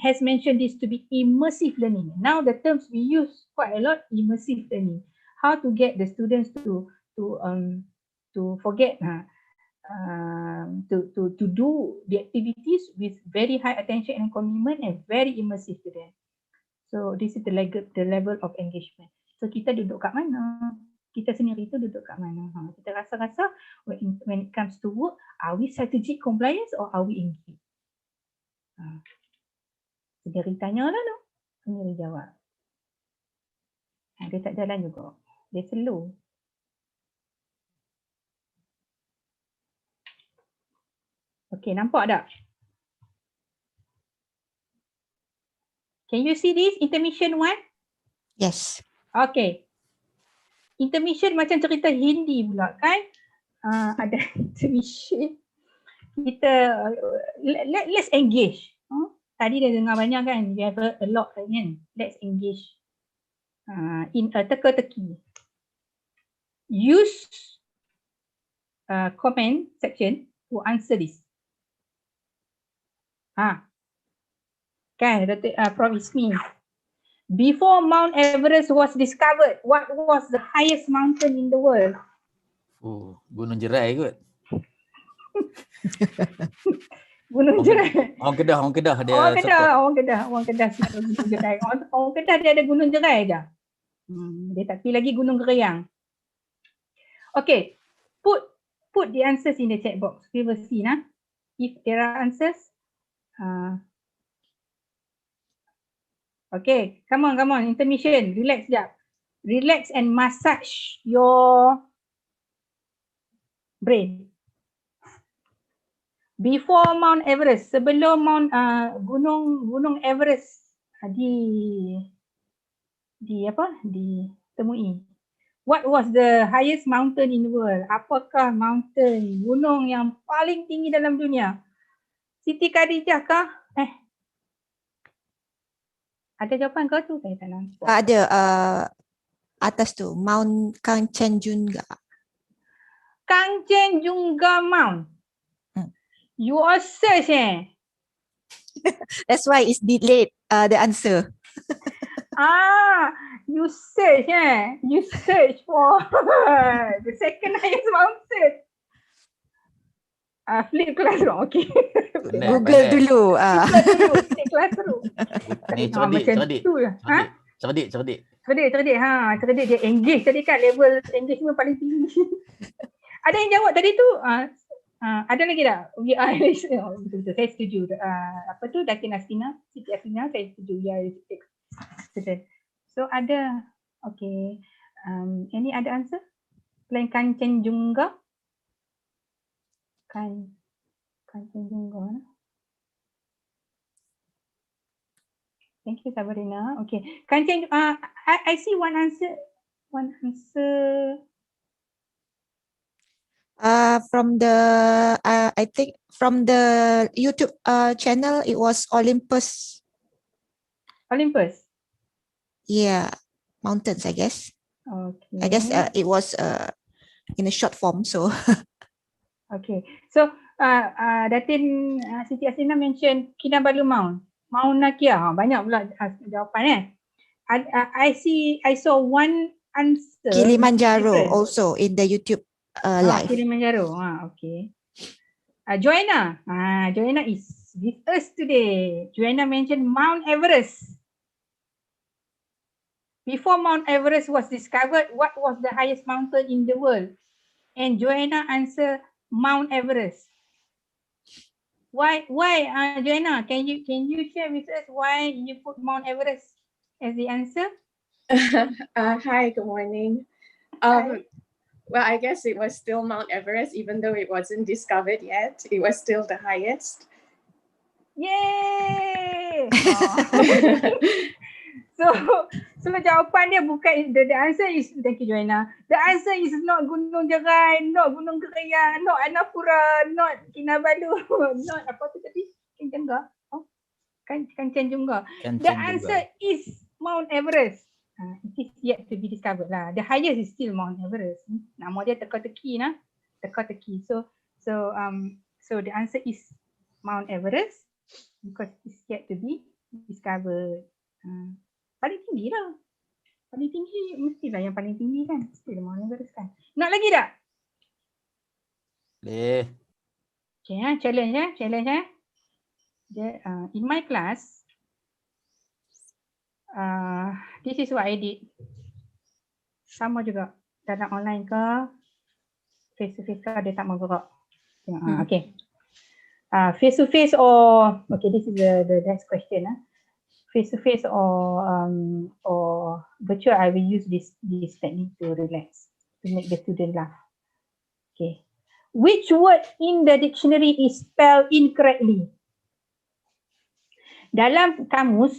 has mentioned this to be immersive learning. Now the terms we use quite a lot, immersive learning. How to get the students to forget to do the activities with very high attention and commitment and very immersive to them. So this is the level of engagement. So kita duduk kat mana? Kita sendiri tu duduk kat mana? Kita rasa-rasa when it comes to work, are we strategic compliance or are we engaged? Sendiri tanya lah, sendiri jawab. Dia tak jalan juga. Dia slow. Okay, nampak tak? Can you see this intermission one? Yes. Okay. Intermission macam cerita Hindi pula kan? Ada intermission. Kita let's engage. Tadi dah dengar banyak kan? We have a lot kan? Let's engage in a teka-teki. Use comment section to answer this. Kan, Prof Ismi. Before Mount Everest was discovered, what was the highest mountain in the world? Oh, Gunung Jerai kot. Gunung Jerai. Orang Kedah dia Orang support. Kedah suka Gunung Jerai. Orang Kedah dia ada Gunung Jerai dah. Dia tak pilih lagi Gunung Geriang. Okay, put the answers in the chat box. We will see nah. If there are answers. Okay, come on, intermission, relax sekejap. Relax and massage your brain. Before Mount Everest, sebelum Gunung Everest ditemui. What was the highest mountain in the world? Apakah mountain, gunung yang paling tinggi dalam dunia? Siti Khadijah kah? Ada jawapan kau tu? Saya tak nampak. Ada atas tu, Mount Kanchenjunga. Kanchenjunga Mount. You all search That's why it's delayed the answer. You search You search for the second highest mountain. Flip classroom, okay. Google dulu. Flip classroom. Ni cerdik. Cerdik dia engage tadi kan, level engagement paling tinggi. Ada yang jawab tadi tu? Ada lagi tak? Betul-betul, saya setuju. Apa tu, Datin Astina, Siti Astina, saya setuju. So ada, okay. Any other answer? Selain Kanchenjunga? Kanchenjunga. Thank you, Sabrina. Okay, Kanchenjunga. I see one answer. From the I think from the YouTube channel, it was Olympus. Olympus. Yeah, mountains, I guess. Okay. I guess it was in a short form. So. Okay. So Datin Siti Asina mention Kinabalu Mount. Mount Nakia. Banyak pula jawapan I saw one answer. Kilimanjaro also in the YouTube live. Kilimanjaro. Okay. Joanna. Joanna is with us today. Joanna mentioned Mount Everest. Before Mount Everest was discovered, what was the highest mountain in the world? And Joanna answered Mount Everest. Why, Joanna? Can you share with us why you put Mount Everest as the answer? Hi, good morning. Well, I guess it was still Mount Everest, even though it wasn't discovered yet. It was still the highest. Yay! So jawapan dia bukan, the answer is, thank you Joanna. The answer is not Gunung Jerai, not Gunung Geriang, not Annapura, not Kinabalu, not apa tu tadi? Kanchenjunga. The answer is Mount Everest. It is yet to be discovered lah. The highest is still Mount Everest. Nama dia teka-teki nah. Teka-teki. So the answer is Mount Everest because it's yet to be discovered. Paling tinggi lah. Paling tinggi mestilah yang paling tinggi kan. Mestilah Mount Everest kan. Nak lagi tak? Boleh. Okay, challenge. In my class, this is what I did. Sama juga. Dalam online ke, face to face ke, dia tak mau gerak. Okay. Face to face or, okay, this is the next question. Face to face or virtual, I will use this technique to relax, to make the student laugh. Okay. Which word in the dictionary is spelled incorrectly? Dalam kamus,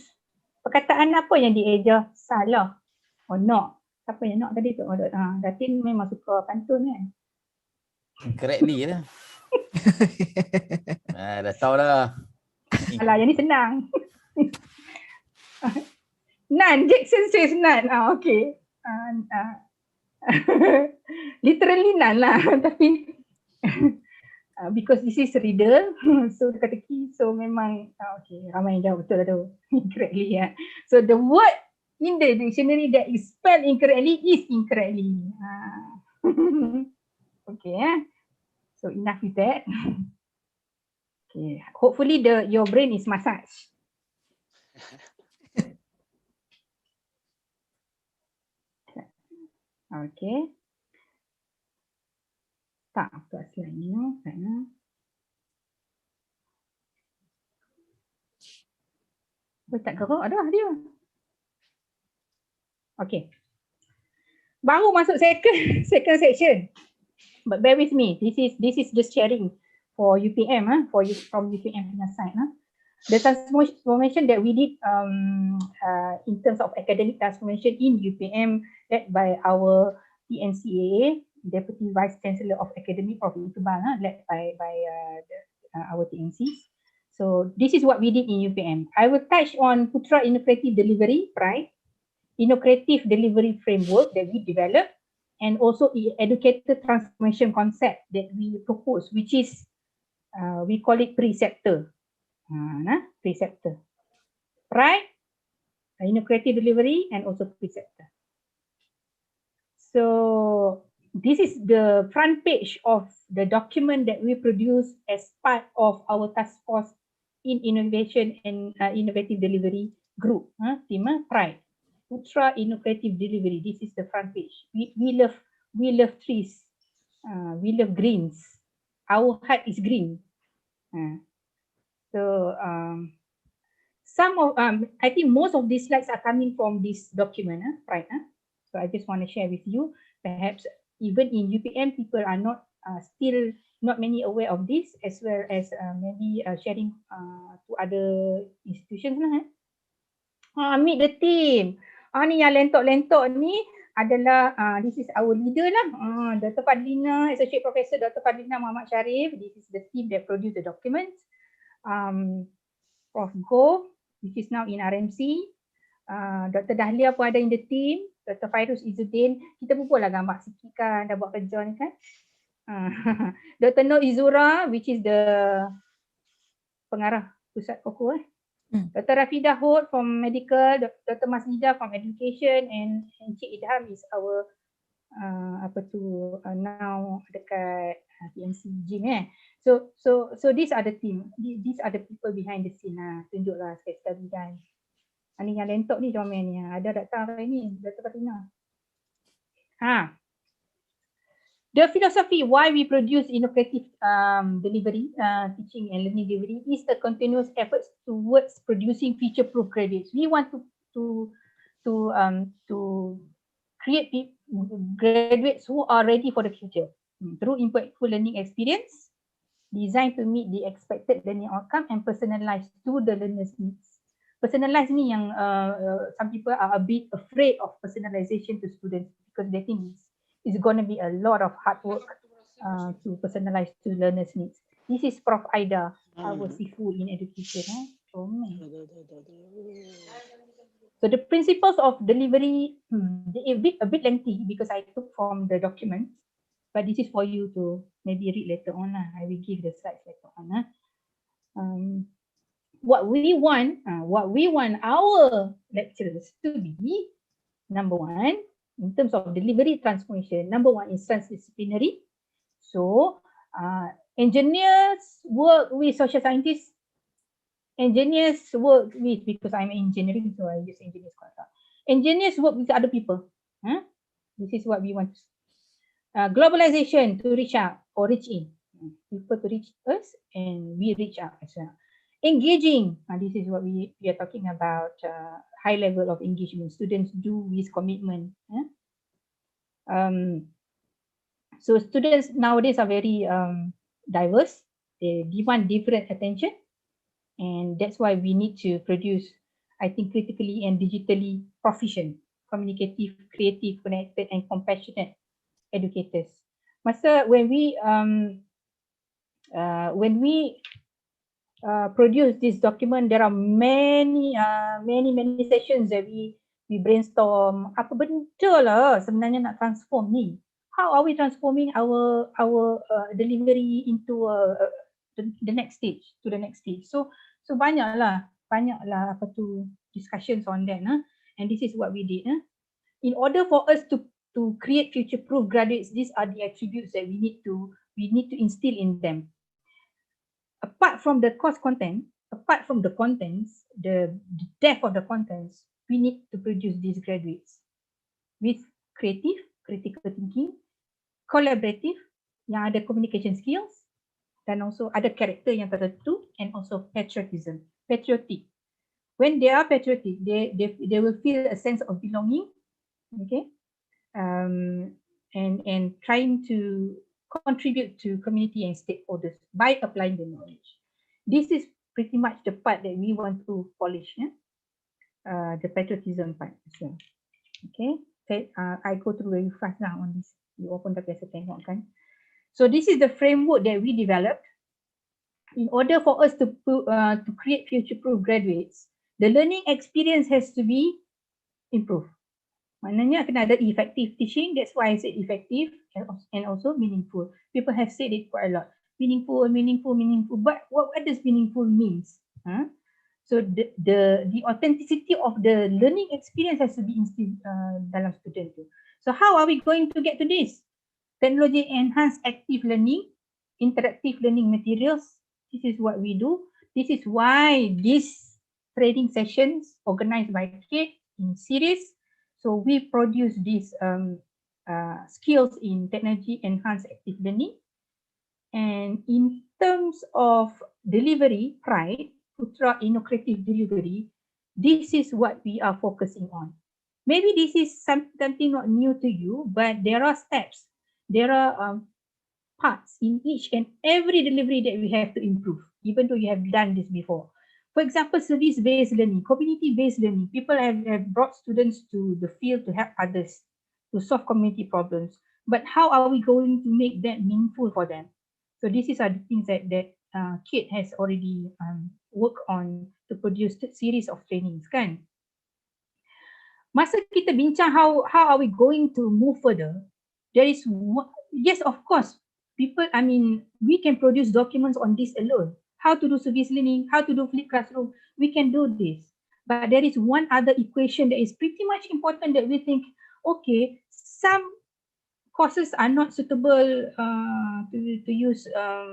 perkataan apa yang dieja salah? Oh, Nok. Siapa yang Nok tadi tu? Oh, Datin memang suka pantun kan? Correctly lah. Dah tahu dah. Alah, yang ni senang. Nan, Jackson says Nan. Okay. Literally Nan lah. Tapi because this is reader, so dia kata key, so memang okay, ramai yang jawab betul lah tu. Incorrectly ya. So the word in the dictionary that is spelled incorrectly is incorrectly. Okay, so enough with that. Okay, hopefully your brain is massaged. Okay. Tak apa slide ni sana. Tak gerak dah dia. Okay. Baru masuk second section. But bear with me. This is just sharing for UPM for you from UPM punya side. The transformation that we did in terms of academic transformation in UPM led by our TNCAA, Deputy Vice Chancellor of Academic Prof. Iqbal, led by our TNCs. So this is what we did in UPM. I will touch on Putra Innovative Delivery, Pride, Innovative Delivery Framework that we developed, and also educator transformation concept that we propose, which is we call it preceptor. Preceptor. Pride, Innovative Delivery, and also preceptor. So this is the front page of the document that we produce as part of our task force in innovation and innovative delivery group. Team Pride, Putra Innovative Delivery. This is the front page. We love trees. We love greens. Our heart is green. So some of I think most of these slides are coming from this document, right? So I just want to share with you. Perhaps even in UPM, people are not still not many aware of this, as well as maybe sharing to other institutions lah. Meet the team. Ni yang lentok-lentok ni adalah this is our leader lah. Dr. Fadlina, Associate Professor Dr. Fadlina Muhammad Sharif. This is the team that produced the documents. Prof. Go, which is now in RMC. Dr. Dahlia pun ada in the team. Dr. Fairuz Izzuddin. Kita pun lah gambar sikit kan, dah buat kerja ni kan. Dr. Nur Izura, which is the pengarah pusat Koko. Dr. Rafidah Hod from Medical, Dr. Masnida from Education, and Cik Idham is our now dekat TMC gym. So these are the team. These are the people behind the scene lah. Tunjuklah sekali kan. Ni yang lentok ni comel ni. Ada datang hari ni, Dr. Fatina. The philosophy why we produce innovative delivery, teaching and learning delivery is the continuous efforts towards producing future-proof graduates. We want to create graduates who are ready for the future through impactful learning experience, designed to meet the expected learning outcome and personalized to the learner's needs. Personalized ni yang some people are a bit afraid of personalization to students because they think it's going to be a lot of hard work to personalize to learners' needs. This is Prof. Aida, our Sifu in education. So the principles of delivery, a bit lengthy because I took from the document, but this is for you to maybe read later on. I will give the slides later on. What we want our lecturers to be, number one, in terms of delivery transformation, number one is transdisciplinary. So engineers work with social scientists. Engineers work with, because I'm engineering, so I use engineers concept. Engineers work with other people. This is what we want. Globalization, to reach out or reach in. People to reach us and we reach out as well. Engaging, this is what we are talking about, high level of engagement. Students do with commitment. So students nowadays are very diverse. They demand different attention, and that's why we need to produce, I think, critically and digitally proficient communicative, creative, connected, and compassionate educators. Masa when we produce this document, there are many sessions that we brainstorm. Apa benda lah sebenarnya nak transform ni? How are we transforming our delivery into the next stage, to the next stage? So banyaklah apa tu discussions on that, and this is what we did. In order for us to create future-proof graduates, these are the attributes that we need to instill in them. Apart from the course content, apart from the contents, the depth of the contents, we need to produce these graduates with creative, critical thinking, collaborative, yang ada communication skills, dan also ada karakter yang tertentu, and also patriotic. When they are patriotic, they will feel a sense of belonging, okay, and trying to contribute to community and stakeholders by applying the knowledge. This is pretty much the part that we want to polish, the patriotism part as well. Okay, I go through very fast now on this. You all pun dah biasa tengok kan. So this is the framework that we developed. In order for us to create future-proof graduates, the learning experience has to be improved. Maknanya kena ada effective teaching. That's why I said effective and also meaningful. People have said it quite a lot. Meaningful. But what does meaningful means? So the authenticity of the learning experience has to be instilled dalam student tu. So how are we going to get to this? Technology enhanced active learning, interactive learning materials. This is what we do. This is why these training sessions organized by CADe in series. So we produce these skills in technology enhanced active learning. And in terms of delivery, pride, Putra Innovative Delivery, this is what we are focusing on. Maybe this is something not new to you, but there are steps. There are parts in each and every delivery that we have to improve, even though you have done this before. For example, service-based learning, community-based learning. People have brought students to the field to help others, to solve community problems. But how are we going to make that meaningful for them? So these are the things that CADe has already worked on to produce a series of trainings, kan? Masa kita bincang how are we going to move further, there is, yes, of course, we can produce documents on this alone. How to do service learning, how to do flipped classroom, we can do this. But there is one other equation that is pretty much important that we think, okay, some courses are not suitable to use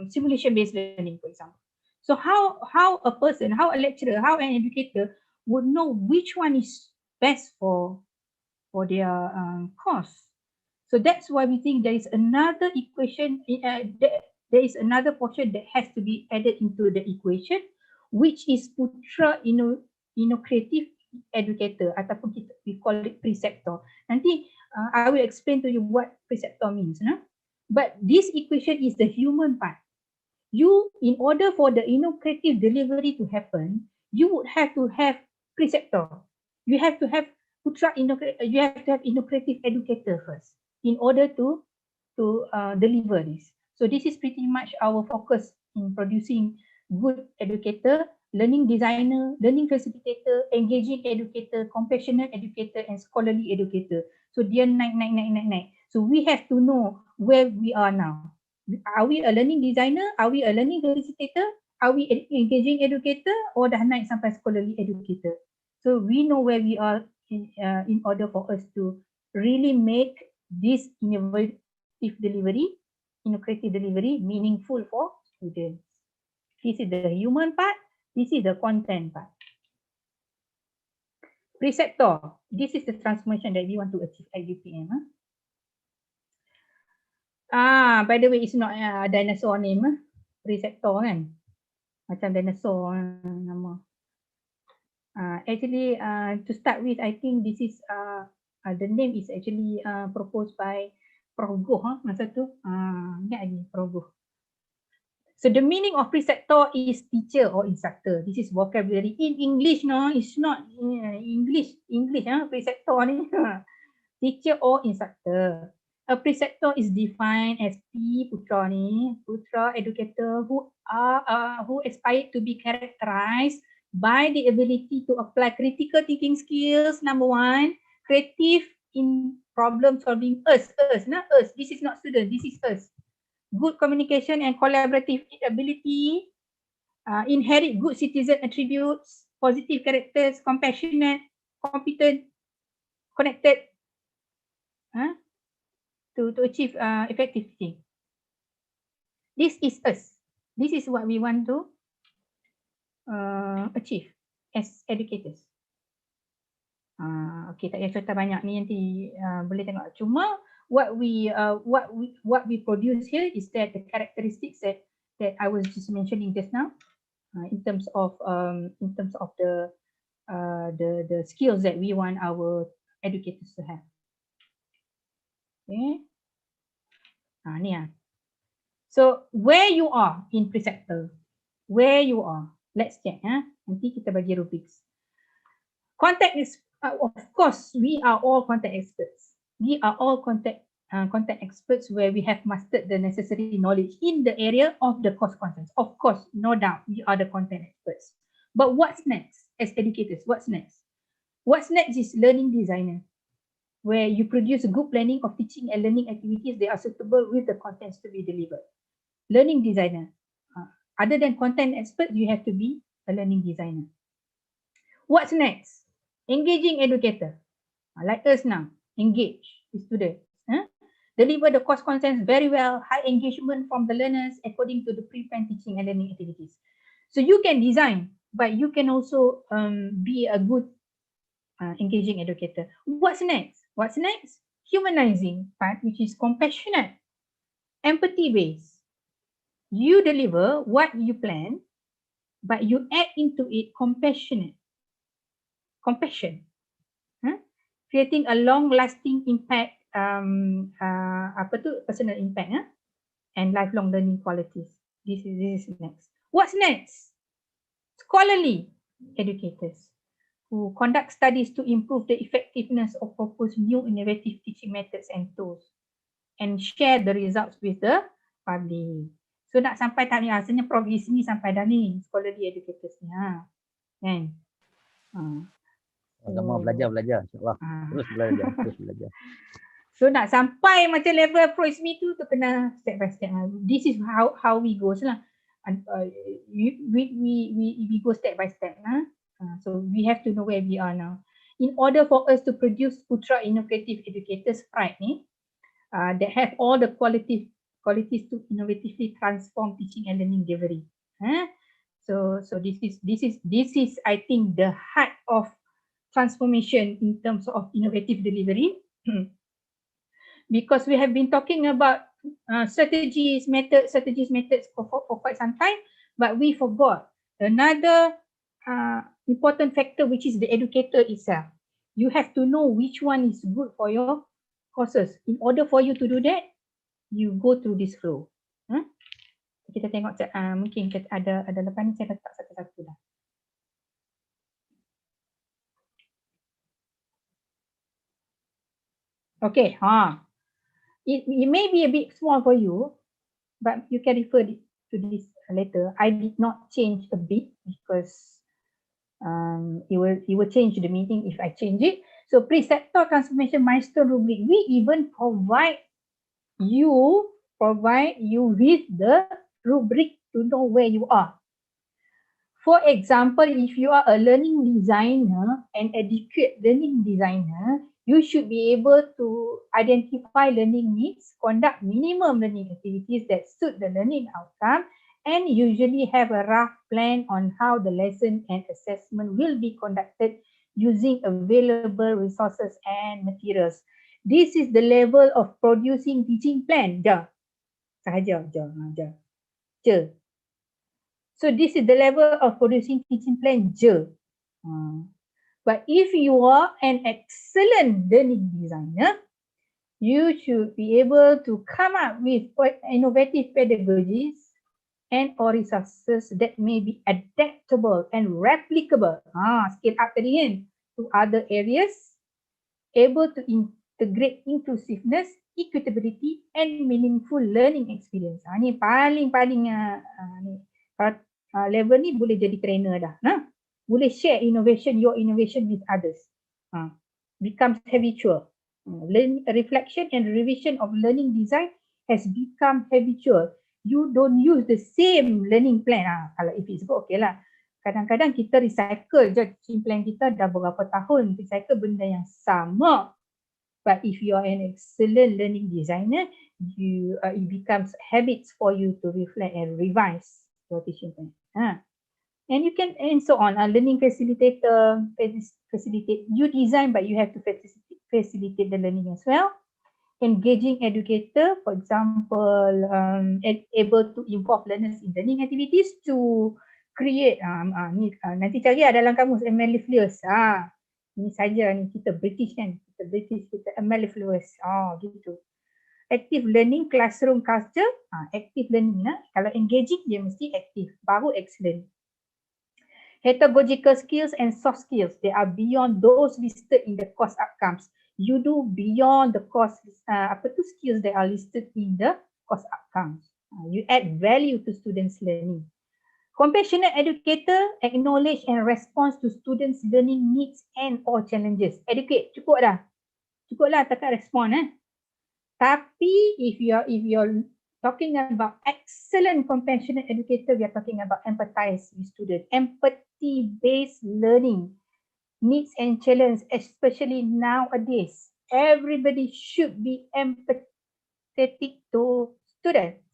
simulation-based learning, for example. So how a person, how a lecturer, how an educator would know which one is best for their course? So that's why we think there is another equation, there is another portion that has to be added into the equation, which is Putra Innovative Educator, ataupun we call it preceptor. Nanti I will explain to you what preceptor means. But this equation is the human part. In order for the innovative delivery to happen, you would have to have preceptor. You have to have you have to have innovative educator first in order to deliver this. So this is pretty much our focus in producing good educator, learning designer, learning facilitator, engaging educator, compassionate educator, and scholarly educator. So dia naik. So we have to know where we are now. Are we a learning designer? Are we a learning facilitator? Are we engaging educator? Or dah naik sampai scholarly educator? So we know where we are in order for us to really make this innovative delivery meaningful for students. This is the human part. This is the content part. Preceptor. This is the transformation that we want to achieve at UPM. By the way, it's not a dinosaur name. Preceptor kan. Macam dinosaur nama. Actually, to start with, I think this is the name is actually proposed by Prof. Goh masa tu. Ingat lagi Prof. Goh. So the meaning of preceptor is teacher or instructor. This is vocabulary in English, no, it's not English, preceptor ni. Teacher or instructor. A preceptor is defined as putra ni, putra educator who aspire to be characterized by the ability to apply critical thinking skills, number one, creative in problem solving, us, this is not student, this is us. Good communication and collaborative ability, inherit good citizen attributes, positive characters, compassionate, competent, connected, to achieve effective teaching. This is us. This is what we want to achieve as educators. Okay, tak payah cerita banyak ni, nanti boleh tengok. Cuma what we produce here is that the characteristics that I was just mentioning just now, in terms of the skills that we want our educators to have. Okay. Ni So where you are in preceptor, where you are, let's check. Nanti kita bagi rubrics. Contact is, of course, we are all contact experts. We are all contact experts where we have mastered the necessary knowledge in the area of the course contents. Of course, no doubt, we are the content experts. But what's next as educators? What's next? What's next is learning designer, where you produce a good planning of teaching and learning activities that are suitable with the contents to be delivered. Learning designer. Other than content expert, you have to be a learning designer. What's next? Engaging educator. Like us now, engage with students. Deliver the course contents very well, high engagement from the learners according to the pre-planned teaching and learning activities. So you can design, but you can also be a good engaging educator. What's next? What's next? Humanizing part, which is compassionate, empathy-based. You deliver what you plan, but you add into it compassion, creating a long-lasting impact, personal impact, and lifelong learning qualities. This is next. What's next? Scholarly educators who conduct studies to improve the effectiveness of proposed new innovative teaching methods and tools, and share the results with the public. So nak sampai tahap ni, rasanya progress ni sampai dah ni, scholarly educators ni. Kan? Agama belajar, insyaAllah. Terus belajar. So nak sampai macam level approach me tu kena step by step. This is how we go lah. We go step by step. So we have to know where we are now. In order for us to produce Putra Innovative Educators Pride ni, that have all the qualities to innovatively transform teaching and learning delivery. So this is I think the heart of transformation in terms of innovative delivery. Because we have been talking about strategies, methods for quite some time, but we forgot another important factor, which is the educator itself. You have to know which one is good for your courses. In order for you to do that, you go through this flow. Kita tengok mungkin ada lepas ni saya letak satu-satu lah. Okay, it may be a bit small for you, but you can refer to this later. I did not change a bit because it will change the meaning if I change it. So preceptor transformation milestone rubric, we even provide you with the rubric to know where you are. For example, if you are a learning designer, an adequate learning designer, you should be able to identify learning needs, conduct minimum learning activities that suit the learning outcome, and usually have a rough plan on how the lesson and assessment will be conducted using available resources and materials. This is the level of producing teaching plan. So this is the level of producing teaching plan. But if you are an excellent learning designer, you should be able to come up with innovative pedagogies and or resources that may be adaptable and replicable. Scale up tadi kan, to other areas, able to integrate inclusiveness, equitability and meaningful learning experience. Ni paling-paling ni. Level ni boleh jadi trainer dah. Boleh share your innovation with others. Becomes habitual. Reflection and revision of learning design has become habitual. You don't use the same learning plan. Kalau if it's good, okay lah. Kadang-kadang kita recycle je teaching plan kita dah berapa tahun, recycle benda yang sama. But if you are an excellent learning designer, it becomes habits for you to reflect and revise your teaching plan. And you can, and so on. Learning facilitator, facilitate. You design, but you have to facilitate the learning as well. Engaging educator, for example, able to involve learners in learning activities to create. Nanti cari dalam kamus mellifluous. Ini saja ni kita British kan, kita mellifluous. Gitu. Active learning, classroom culture. Active learning. Kalau engaging dia mesti active, baru excellent. Pedagogical skills and soft skills, they are beyond those listed in the course outcomes. You do beyond the course skills that are listed in the course outcomes. You add value to students' learning. Compassionate educator, acknowledge and response to students' learning needs and or challenges. Educate, cukup dah. Cukup lah, takkan respond. Tapi if you're talking about excellent compassionate educator, we are talking about empathize with students. Empathy-based learning. Needs and challenge, especially nowadays. Everybody should be empathetic to students.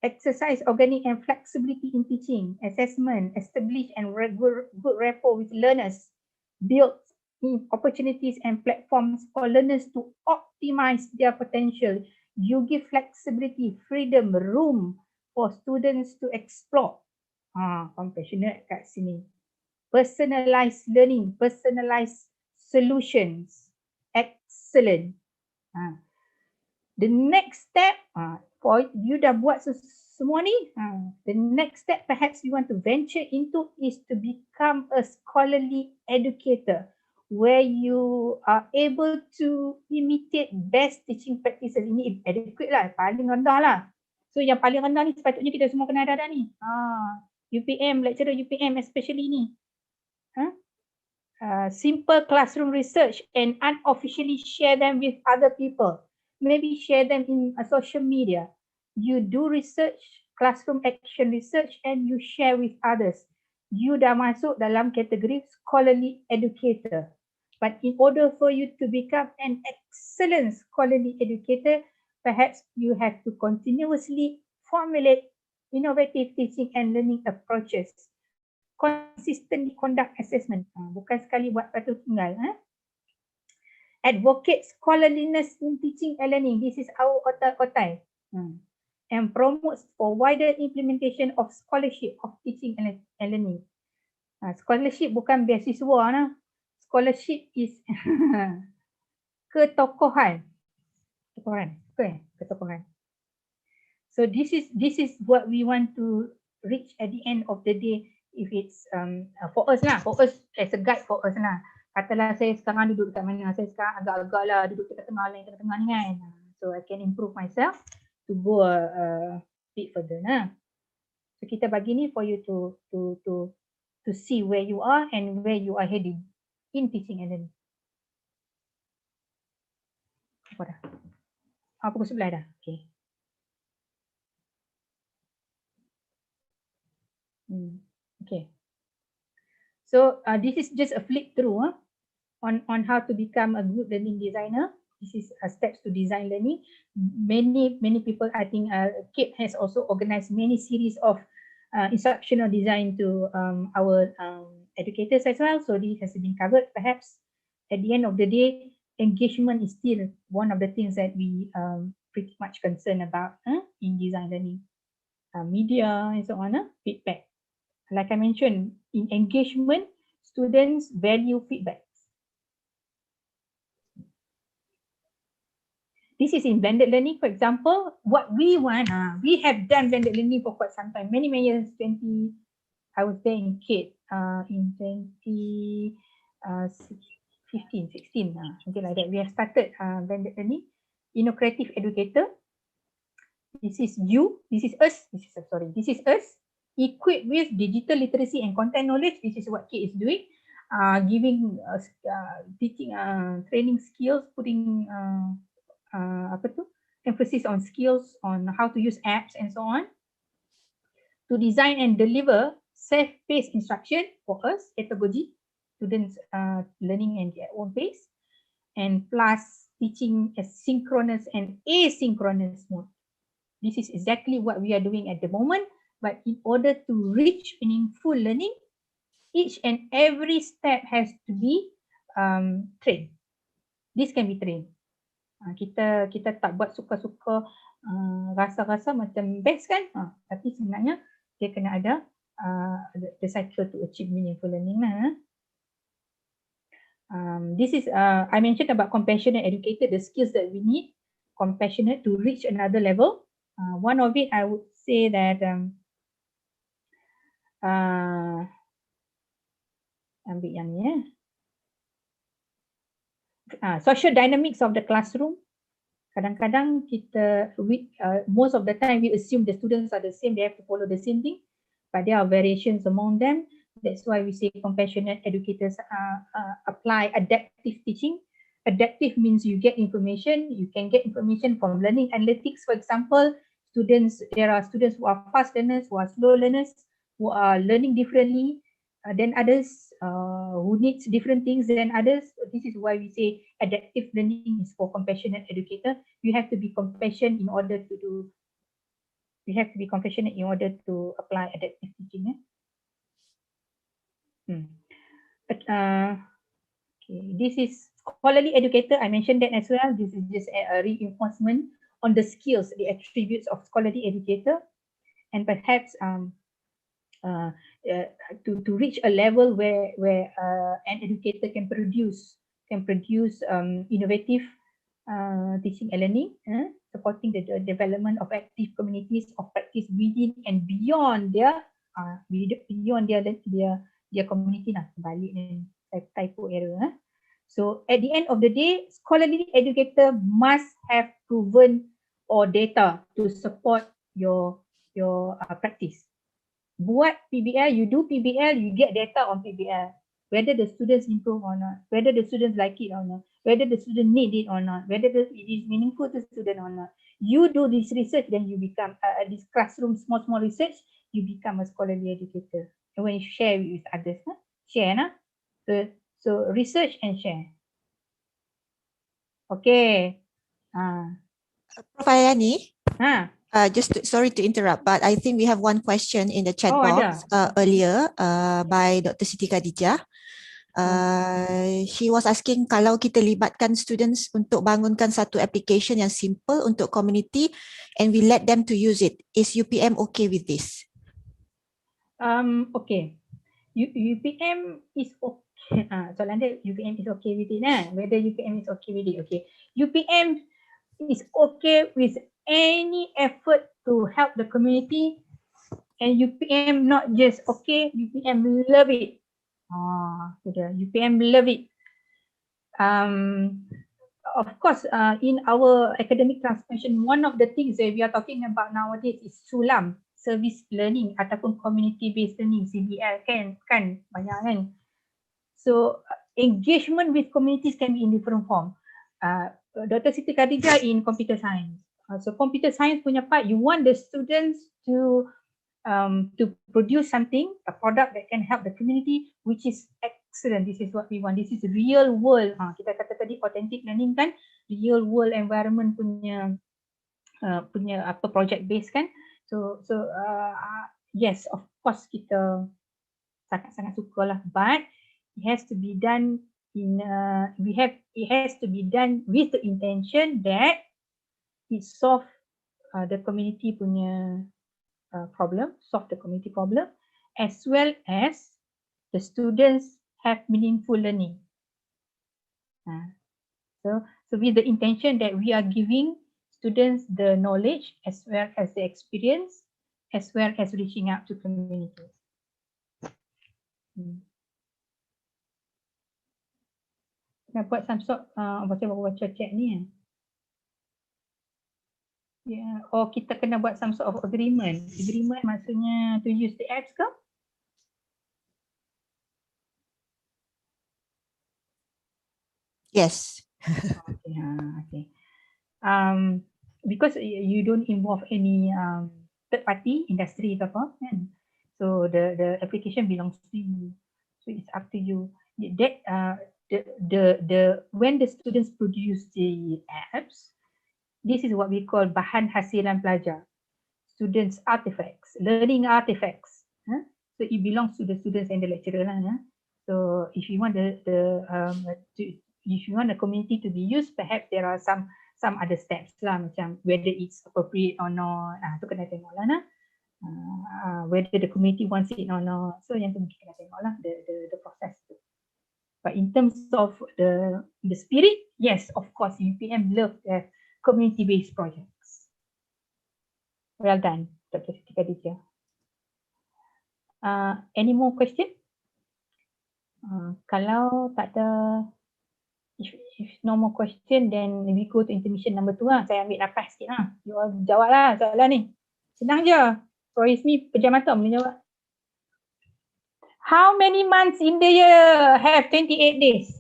Exercise organic and flexibility in teaching, assessment, establish and good rapport with learners, build opportunities and platforms for learners to optimize their potential. You give flexibility, freedom, room for students to explore. Compassionate kat sini. Personalized learning, personalized solutions. Excellent. The next step, for you dah buat semua ni, the next step perhaps you want to venture into is to become a scholarly educator where you are able to imitate best teaching practices. Ini adequate lah, paling rendah lah. So yang paling rendah ni sepatutnya kita semua kena ada ni. UPM, lecturer UPM especially ni. Simple classroom research and unofficially share them with other people. Maybe share them in social media. You do research, classroom action research and you share with others. You dah masuk dalam kategori scholarly educator. But in order for you to become an excellent scholarly educator, perhaps you have to continuously formulate innovative teaching and learning approaches. Consistently conduct assessment. Bukan sekali buat lepas tu tinggal. Advocate scholarliness in teaching and learning. This is our otai-otai. And promotes for wider implementation of scholarship of teaching and learning. Scholarship bukan beasiswa. Scholarship is ketokohan. Ketokohan. So this is what we want to reach at the end of the day. If it's for us lah, for us as a guide for us lah. Katalah saya sekarang duduk dekat mana, saya sekarang agak-agak lah duduk dekat tengah ni kan. So I can improve myself to go a bit further lah. So kita bagi ni for you to see where you are and where you are heading in teaching and learning. Apa dah? Pukul 11 dah. Okay. Okay. So this is just a flip through on how to become a good learning designer. This is steps to design learning. Many people, I think, CADe has also organized many series of instructional design to our educators as well. So this has been covered. Perhaps at the end of the day, engagement is still one of the things that we pretty much concerned about in design learning. Media and so on, feedback. Like I mentioned, in engagement, students value feedback. This is in blended learning, for example. What we want, we have done blended learning for quite some time, many years. I was there in CADe in 2015, 16, something like that. We have started blended learning. Creative educator. This is you. This is us. This is us. Equipped with digital literacy and content knowledge. This is what CADe is doing. Giving teaching training skills, putting emphasis on skills on how to use apps and so on, to design and deliver self-paced instruction for us, pedagogy, students learning in their own pace, and plus teaching a synchronous and asynchronous mode. This is exactly what we are doing at the moment, but in order to reach meaningful learning, each and every step has to be trained. This can be trained. Kita tak buat suka-suka rasa-rasa macam best kan, tapi sebenarnya dia kena ada the cycle to achieve meaningful learning lah. This is I mentioned about compassionate educator, the skills that we need, compassionate to reach another level. One of it I would say that ambil yang ni social dynamics of the classroom. Kadang-kadang kita, most of the time we assume the students are the same, they have to follow the same thing, but there are variations among them. That's why we say compassionate educators apply adaptive teaching. Adaptive means you get information, you can get information from learning analytics. For example, there are students who are fast learners, who are slow learners, who are learning differently than others, who needs different things than others. This is why we say adaptive learning is for compassionate educator. You have to be compassionate in order to do. You have to be compassionate in order to apply adaptive teaching. Okay, this is scholarly educator. I mentioned that as well. This is just a reinforcement on the skills, the attributes of scholarly educator, and perhaps to reach a level where an educator can produce innovative teaching and learning, supporting the development of active communities of practice within and beyond their community lah. Balik ni typo error. So at the end of the day, scholarly educator must have proven or data to support your practice. Buat PBL, you do PBL, you get data on PBL, whether the students improve or not, whether the students like it or not, whether the student need it or not, whether it is meaningful to student or not. You do this research, then you become this classroom small research, you become a scholarly educator. And when you share with others, share nah. So research and share. Okay. Prof. Ayani, Ha. sorry to interrupt, but I think we have one question in the chat box earlier by Dr. Siti Khadijah. She was asking kalau kita libatkan students untuk bangunkan satu application yang simple untuk community and we let them to use it. Is UPM okay with this? Okay. UPM is okay. Soalan dia UPM is okay with it nah. Whether UPM is okay with it. Okay. UPM is okay with any effort to help the community, and UPM not just okay, UPM love it. UPM love it. Of course, in our academic transformation, one of the things that we are talking about nowadays is SULAM, service learning ataupun community based learning, CBL kan banyak kan. So engagement with communities can be in different form. Dr. Siti Khadijah in computer science. So computer science punya part, you want the students to produce something, a product that can help the community, which is excellent. This is what we want. This is real world. Kita kata tadi authentic learning kan, real world environment punya project base kan. So yes, of course kita sangat sukalah, but it has to be done it has to be done with the intention that it solve the community punya problem, solve the community problem, as well as the students have meaningful learning. So with the intention that we are giving students the knowledge as well as the experience, as well as reaching out to communities. Nak buat some sort, baca chat ni. Yeah. Or kita kena buat some sort of agreement. Agreement maksudnya to use the apps ke? Yes. Okay. Okay. Because you don't involve any third party industry ke apa kan? So the application belongs to you. So it's up to you. That when the students produce the apps, this is what we call bahan hasilan pelajar, students artifacts, learning artifacts. So it belongs to the students and the lecturer lah. So if you want if you want the community to be used, perhaps there are some other steps lah, macam whether it's appropriate or not. Tu kena tengok lah. Whether the community wants it or not. So yang tu mungkin kena tengok lah the process tu. But in terms of the spirit, yes, of course, UPM love to have community-based projects. Well done, Dr. Siti Khadijah. Any more question? Kalau tak ada, if no more question, then we go to intermission number 2 lah. Saya ambil nafas sikit lah. You all jawab lah soalan ni. Senang je. Roismi pejam mata boleh jawab. How many months in the year have 28 days?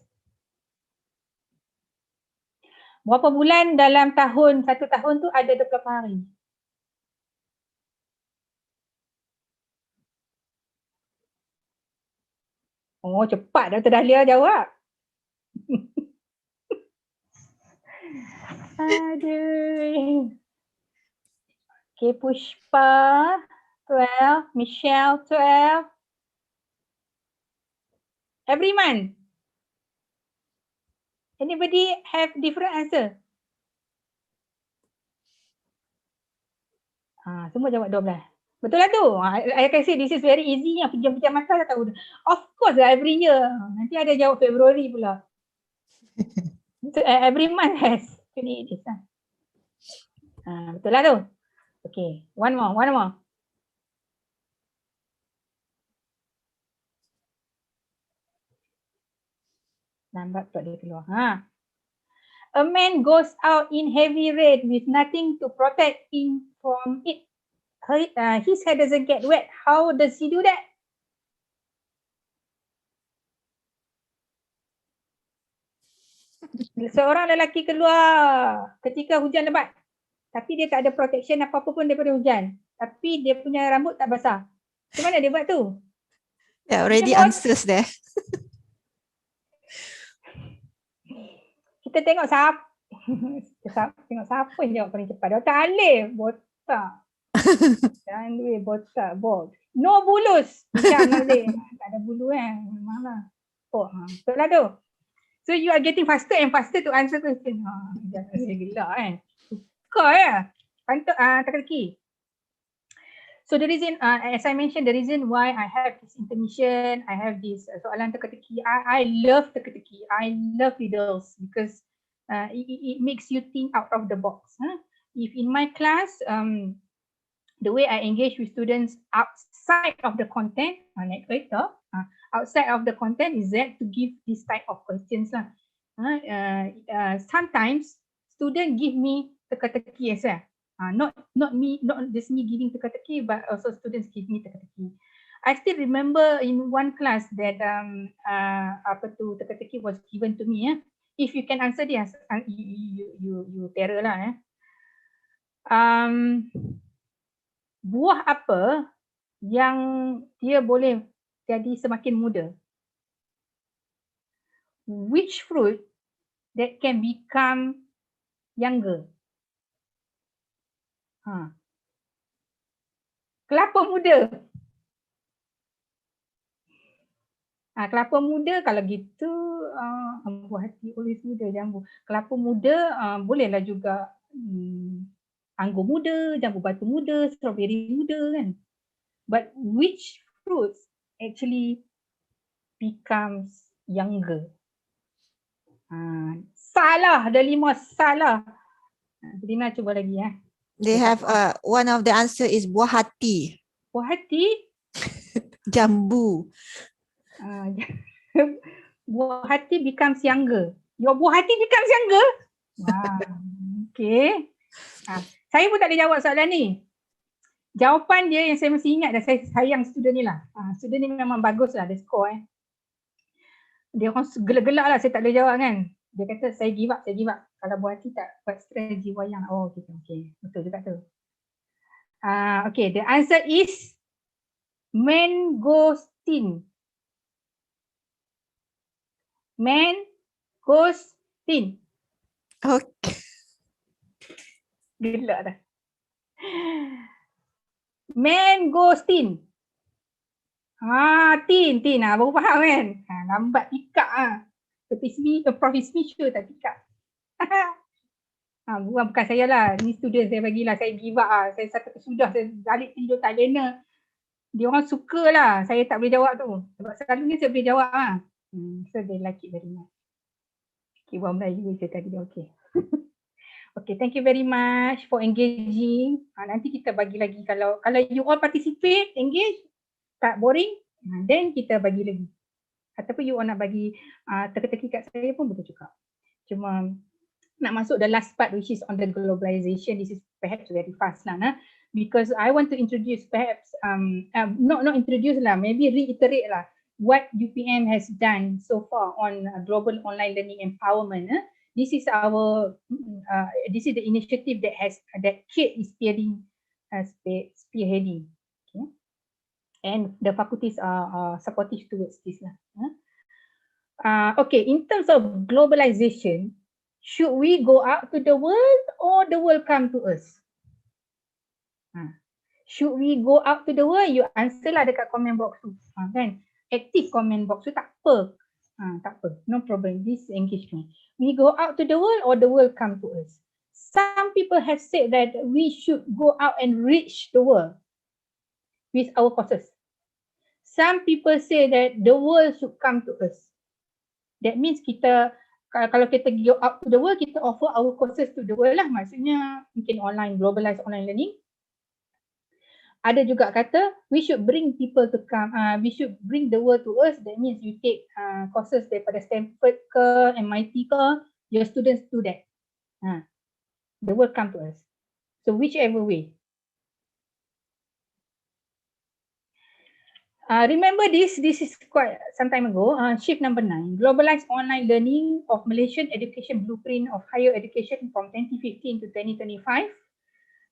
Berapa bulan dalam tahun, satu tahun tu ada 28 hari? Oh, cepat Dr. Dahlia jawab. Aduh. Okay, Pushpa, 12. Michelle, 12. Every month. Anybody have different answer? Semua jawab 12. Betul lah tu. I can say this is very easy. Yang pejam-pejam mata dah tahu. Of course lah, every year. Nanti ada jawab Februari pula. So, every month has 28 days lah. Betul lah tu. Okay, one more. Lambat tak dia keluar. A man goes out in heavy rain with nothing to protect him from it. His head doesn't get wet. How does he do that? Seorang lelaki keluar ketika hujan lebat, tapi dia tak ada protection apa-apa pun daripada hujan, tapi dia punya rambut tak basah. Macam mana dia buat tu? There already answers there. Kita tengok tengok siapa yang jawab paling cepat. Dr. Alif, botak. Dan duit botak, bob. No bulus. Macam Alif. Tak ada bulu kan. Memanglah. Betul lah tu. So you are getting faster and faster to answer question. Jangan saya gelak kan. Suka ya. Pantau teka-teki. So the reason, as I mentioned, the reason why I have this intermission, I have this soalan teka-teki. I love teka-teki. I love riddles because it makes you think out of the box. If in my class, the way I engage with students outside of the content, next later, outside of the content is that to give this type of questions lah. Sometimes students give me teka-teki as well. Not just me giving teka-teki, but also students give me teka-teki. I still remember in one class that teka-teki was given to me. If you can answer this, you terror lah. Buah apa yang dia boleh jadi semakin muda? Which fruit that can become younger? Kelapa muda. Kelapa muda kalau gitu, buah hati always muda, jambu. Kelapa muda bolehlah juga anggur muda, jambu batu muda, strawberry muda kan. But which fruits actually becomes younger? Salah, ada 5 salah. Lina cuba lagi ya. They have one of the answer is buah hati, Buah hati. jambu. Buah hati becomes younger. Your buah hati becomes younger? Wow. Okay. Saya pun tak boleh jawab soalan ni. Jawapan dia yang saya mesti ingat dan saya sayang student ni lah. Student ni memang bagus lah, dia score Dia orang gelak-gelak lah saya tak boleh jawab kan. Dia kata saya give up. Kalau buah hati tak buat strategi wayang. Oh okay. Betul juga tu. Okay, the answer is mangosteen. Mangosteen. Okay. Gelak dah. Mangosteen. Tin. Baru faham kan? Lambat tikak Prof Ismi sure tak tikak. Bukan saya lah. Ni student saya bagilah. Saya give up lah. Saya sudah saya balik tidur tak lena. Dia orang suka lah. Saya tak boleh jawab tu. Sebab selalunya saya boleh jawab lah. So they like it very much. Okay, buat Melayu je tadi. Okay. Okay, thank you very much for engaging. Nanti kita bagi lagi. Kalau you all participate, engage, tak boring, then kita bagi lagi. Ataupun you all nak bagi teka-teki kat saya pun betul juga. Cuma nak masuk the last part which is on the globalization. This is perhaps very fast lah. Because I want to introduce perhaps, not introduce lah, maybe reiterate lah what UPM has done so far on global online learning empowerment. This is the initiative that CADe is spearheading. Okay. And the faculties are supportive towards this lah. Okay, in terms of globalization, should we go out to the world or the world come to us? Should we go out to the world? You answer lah dekat comment box tu. Kan? Active comment box tu tak apa. Tak apa. No problem. This engagement. We go out to the world or the world come to us? Some people have said that we should go out and reach the world with our courses. Some people say that the world should come to us. That means kita, kalau kita go out to the world, kita offer our courses to the world lah. Maksudnya mungkin online, globalized online learning. Ada juga kata we should bring people to come, we should bring the world to us. That means you take courses daripada Stanford ke, MIT ke, your students do that. The world come to us. So whichever way. Remember this is quite some time ago, shift number 9, globalized online learning of Malaysian education blueprint of higher education from 2015 to 2025.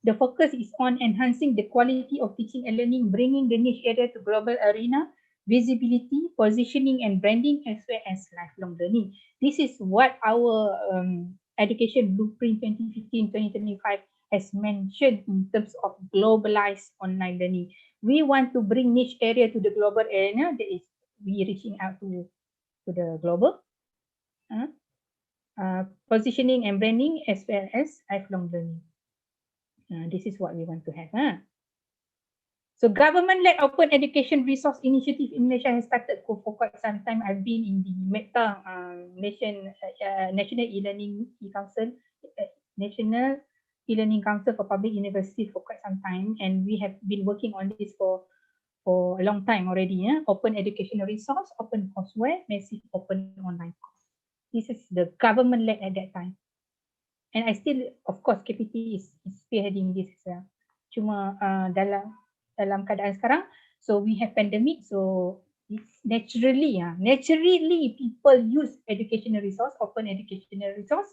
The focus is on enhancing the quality of teaching and learning, bringing the niche area to global arena, visibility, positioning and branding, as well as lifelong learning. This is what our education blueprint 2015-2025 has mentioned in terms of globalized online learning. We want to bring niche area to the global arena, that is we reaching out to the global, positioning and branding, as well as lifelong learning. This is what we want to have. So government-led open education resource initiative in Malaysia has started for quite some time. I've been in the META, National E-Learning Council, National E-Learning Council for Public Universities for quite some time, and we have been working on this for a long time already. Open educational resource, open courseware, massive open online course. This is the government-led at that time. And I still, of course, KPT is spearheading this. Cuma dalam keadaan sekarang, so we have pandemic, so it's naturally people use educational resource, open educational resource.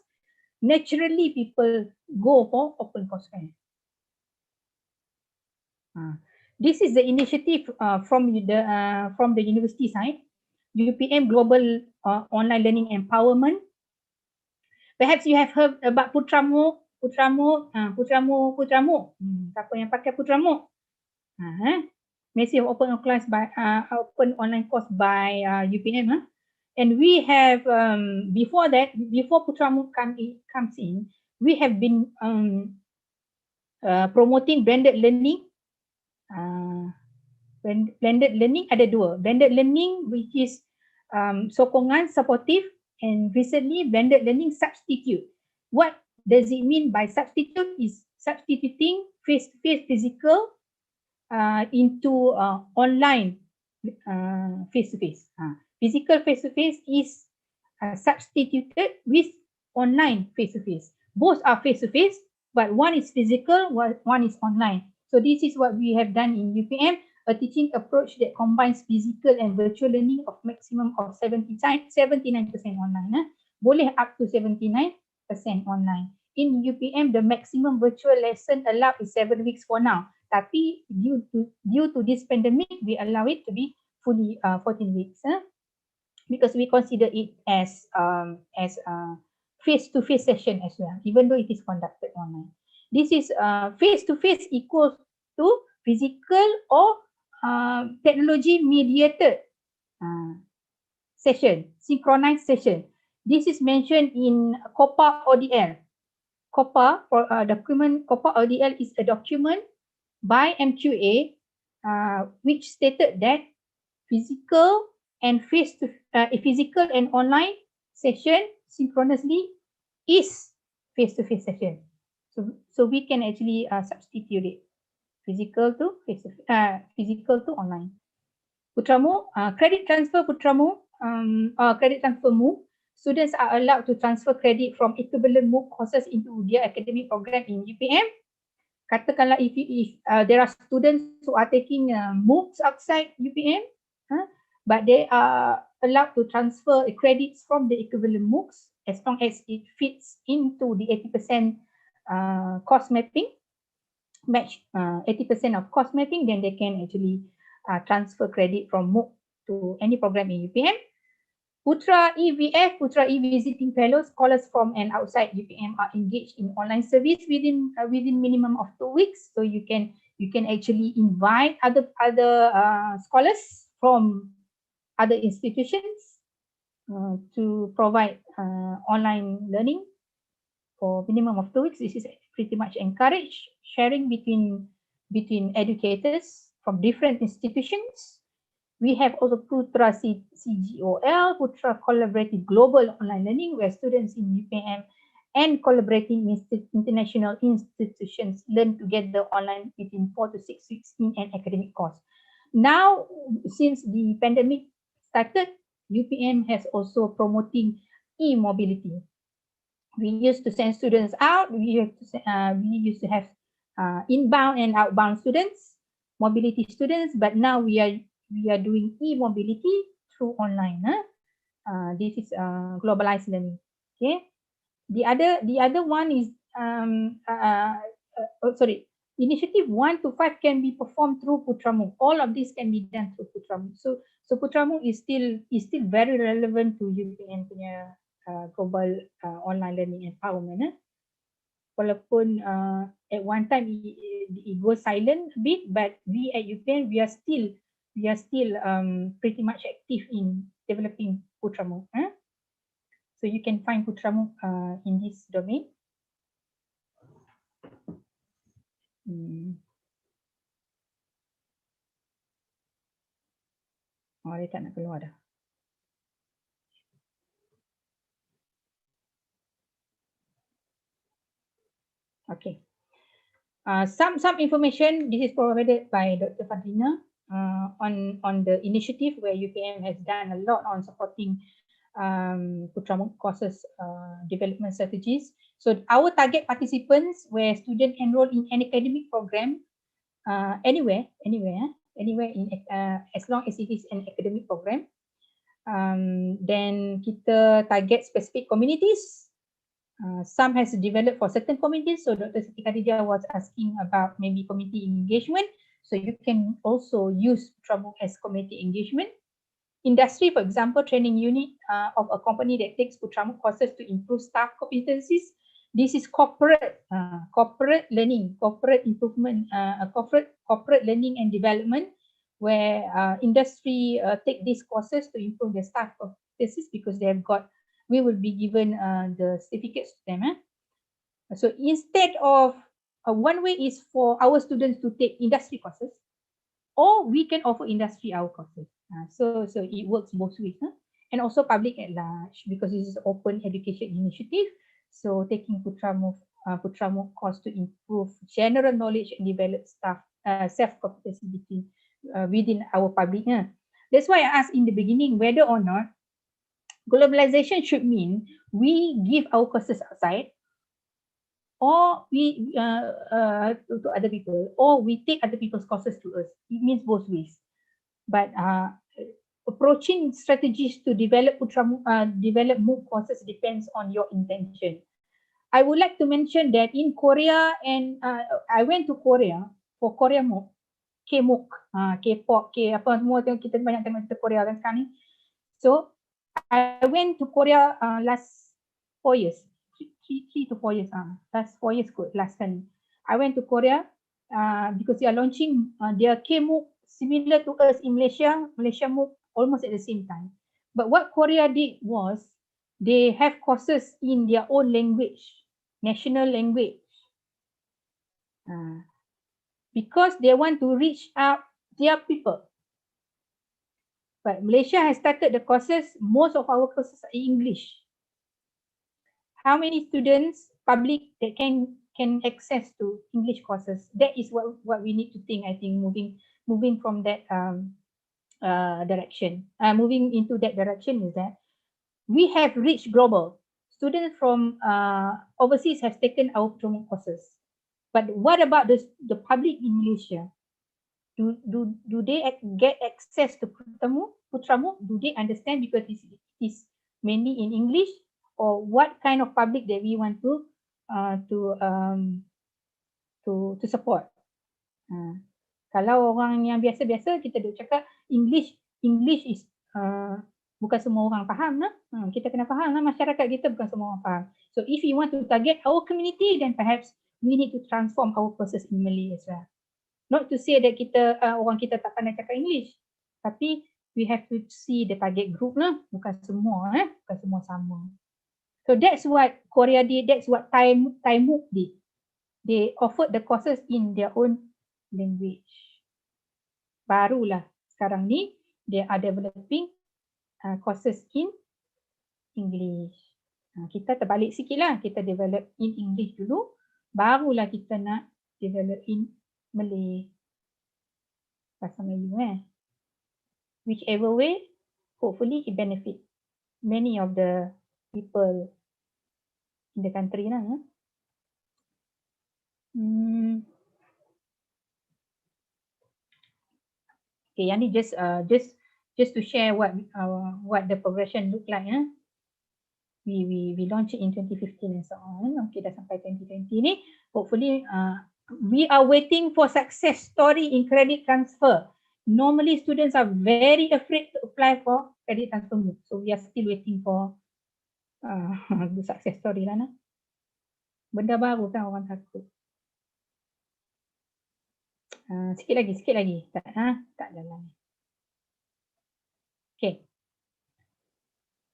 Naturally, people go for open courseware. This is the initiative from the university side, UPM Global Online Learning Empowerment. Perhaps you have heard about Putramo. Siapa yang pakai Putramo? Massive open class by open online course by UPM. And we have before Putramo comes in, we have been promoting blended learning. Blended learning ada dua. Blended learning which is sokongan, supportive, and recently blended learning substitute. What does it mean by substitute? Is substituting face-to-face physical into online face-to-face. Physical face-to-face is substituted with online face-to-face. Both are face-to-face, but one is physical, one is online. So this is what we have done in UPM, a teaching approach that combines physical and virtual learning of maximum of 79% online. Boleh up to 79% online. In UPM, the maximum virtual lesson allowed is 7 weeks for now. Tapi due to this pandemic, we allow it to be fully 14 weeks. Because we consider it as face-to-face session as well, even though it is conducted online. This is face-to-face equals to physical or technology mediated session, synchronized session. This is mentioned in COPA ODL. COPA document, COPA ODL is a document by MQA which stated that physical and physical and online session synchronously is face-to-face session. So we can actually substitute it, physical to physical to online. Putramu, credit transfer Putramu, credit transfer MOOC. Students are allowed to transfer credit from equivalent MOOC courses into their academic program in UPM. Katakanlah if there are students who are taking MOOCs outside UPM, but they are allowed to transfer credits from the equivalent MOOCs as long as it fits into the 80% cost mapping, match 80% of cost mapping, then they can actually transfer credit from MOOC to any program in UPM. Putra EVF, Putra E-Visiting Fellows, scholars from and outside UPM are engaged in online service within minimum of 2 weeks. So you can actually invite other scholars from other institutions to provide online learning for minimum of 2 weeks. This is pretty much encouraged sharing between educators from different institutions. We have also Putra CGOL, Putra Collaborative Global Online Learning, where students in UPM and collaborating international institutions learn together online within 4 to 6 weeks in an academic course. Now, since the pandemic started, UPM has also promoting e-mobility. We used to send students out. We used to have inbound and outbound students, mobility students, but now we are doing e-mobility through online. This is globalized learning. Okay. The other one is initiative 1 to 5 can be performed through Putramu. All of this can be done through Putramu. So Putramu is still very relevant to UPM punya global online learning empowerment. Walaupun at one time it goes silent a bit, but we at UPM we are still pretty much active in developing Putramu. So you can find Putramu in this domain. Oh, dia tak nak keluar dah. Okay. Some information. This is provided by Dr. Fadlina on the initiative where UPM has done a lot on supporting Putramu courses development strategies. So our target participants were students enrolled in an academic program anywhere in as long as it is an academic program. Then kita target specific communities. Some has developed for certain communities. So Dr. Siti Khadijah was asking about maybe community engagement. So you can also use Putramu as community engagement. Industry, for example, training unit of a company that takes Putramu courses to improve staff competencies. This is corporate learning, corporate improvement, corporate learning and development, where industry take these courses to improve their staff competencies because they have got. We will be given the certificates to them. So instead of one way is for our students to take industry courses, or we can offer industry our courses. So it works both ways. And also public at large, because this is open education initiative. So taking Putra MOOC course to improve general knowledge and develop self-competency within our public. That's why I asked in the beginning whether or not globalization should mean we give our courses outside, or we to other people, or we take other people's courses to us. It means both ways. But approaching strategies to develop develop MOOC courses depends on your intention. I would like to mention that in Korea, and I went to Korea for Korea MOOC, K-MOOC, K-pop, apa semua kita banyak tengok cerita Korea kan sekarang ni. So I went to Korea last 4 years, 3 to 4 years. Last 4 years kot last kali. I went to Korea because they are launching their K-MOOC similar to us in Malaysia MOOC almost at the same time. But what Korea did was they have courses in their own language, national language, because they want to reach out their people. But Malaysia has started the courses, most of our courses are in English. How many students, public, that can access to English courses? That is what we need to think, I think, moving from that direction. Moving into that direction is that we have reached global. Students from overseas have taken our promo courses. But what about the public in Malaysia? Do they get access to Putra MOOC? Do they understand because it is mainly in English? Or what kind of public that we want to support? Kalau orang yang biasa-biasa, kita duk cakap English is bukan semua orang faham lah. Kita kena faham lah masyarakat kita bukan semua orang faham. So if we want to target our community, then perhaps we need to transform our courses in Malay as well. Not to say that kita orang kita tak pandai cakap English, tapi we have to see the target group lah. Bukan semua bukan semua sama. So that's what Korea did. That's what Thai MOOC did. They offered the courses in their own language. Barulah sekarang ni they are developing courses in English. Kita terbalik sikit lah. Kita develop in English dulu. Barulah kita nak develop in Malay. Bahasa Melayu Whichever way, hopefully it benefit many of the people in the country lah. Okay, yang ni just to share what the progression look like. We launched it in 2015 and so on. Okay, dah sampai 2020 ni. Hopefully, we are waiting for success story in credit transfer. Normally, students are very afraid to apply for credit transfer MOOC. So we are still waiting for the success story lah. Benda baru kan orang takut. Sikit lagi. Tak jalan. Okay.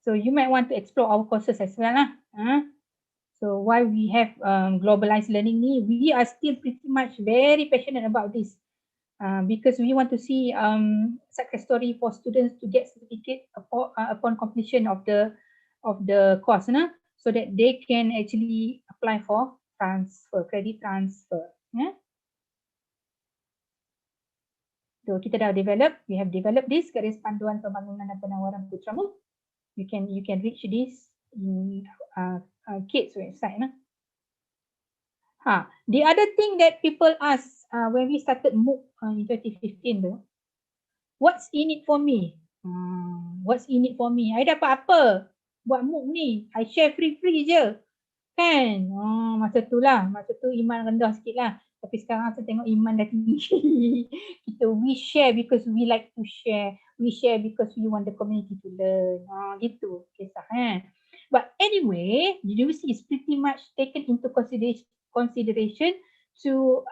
So you might want to explore our courses as well lah. So while we have globalized learning ni, we are still pretty much very passionate about this because we want to see success story for students to get certificate upon completion of the course, so that they can actually apply for credit transfer. So kita dah we have developed this garis panduan pembangunan dan penawaran Putra MOOC. You can reach this in CADe's website. The other thing that people ask when we started MOOC in 2015 though, what's in it for me? What's in it for me? I dapat apa buat MOOC ni? I share free je. Kan? Masa tu iman rendah sikit lah. Tapi sekarang saya tengok iman dah tinggi. We share because we like to share. We share because we want the community to learn. Gitu kisah. But anyway, university is pretty much taken into consideration to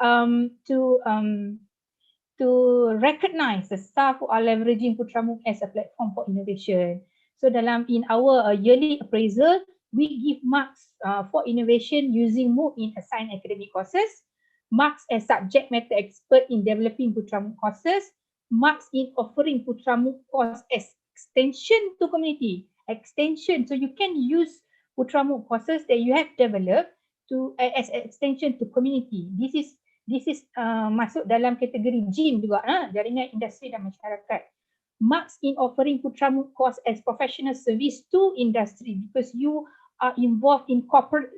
recognize the staff who are leveraging Putra MOOC as a platform for innovation. So in our yearly appraisal, we give marks for innovation using MOOC in assigned academic courses, marks as subject matter expert in developing Putra MOOC courses, marks in offering Putra MOOC course as extension to community. Extension, so you can use Putra MOOC courses that you have developed to as an extension to community. This is masuk dalam kategori JIM juga, jaringan industri dan masyarakat. Marks in offering Putra MOOC course as professional service to industry because you are involved in corporate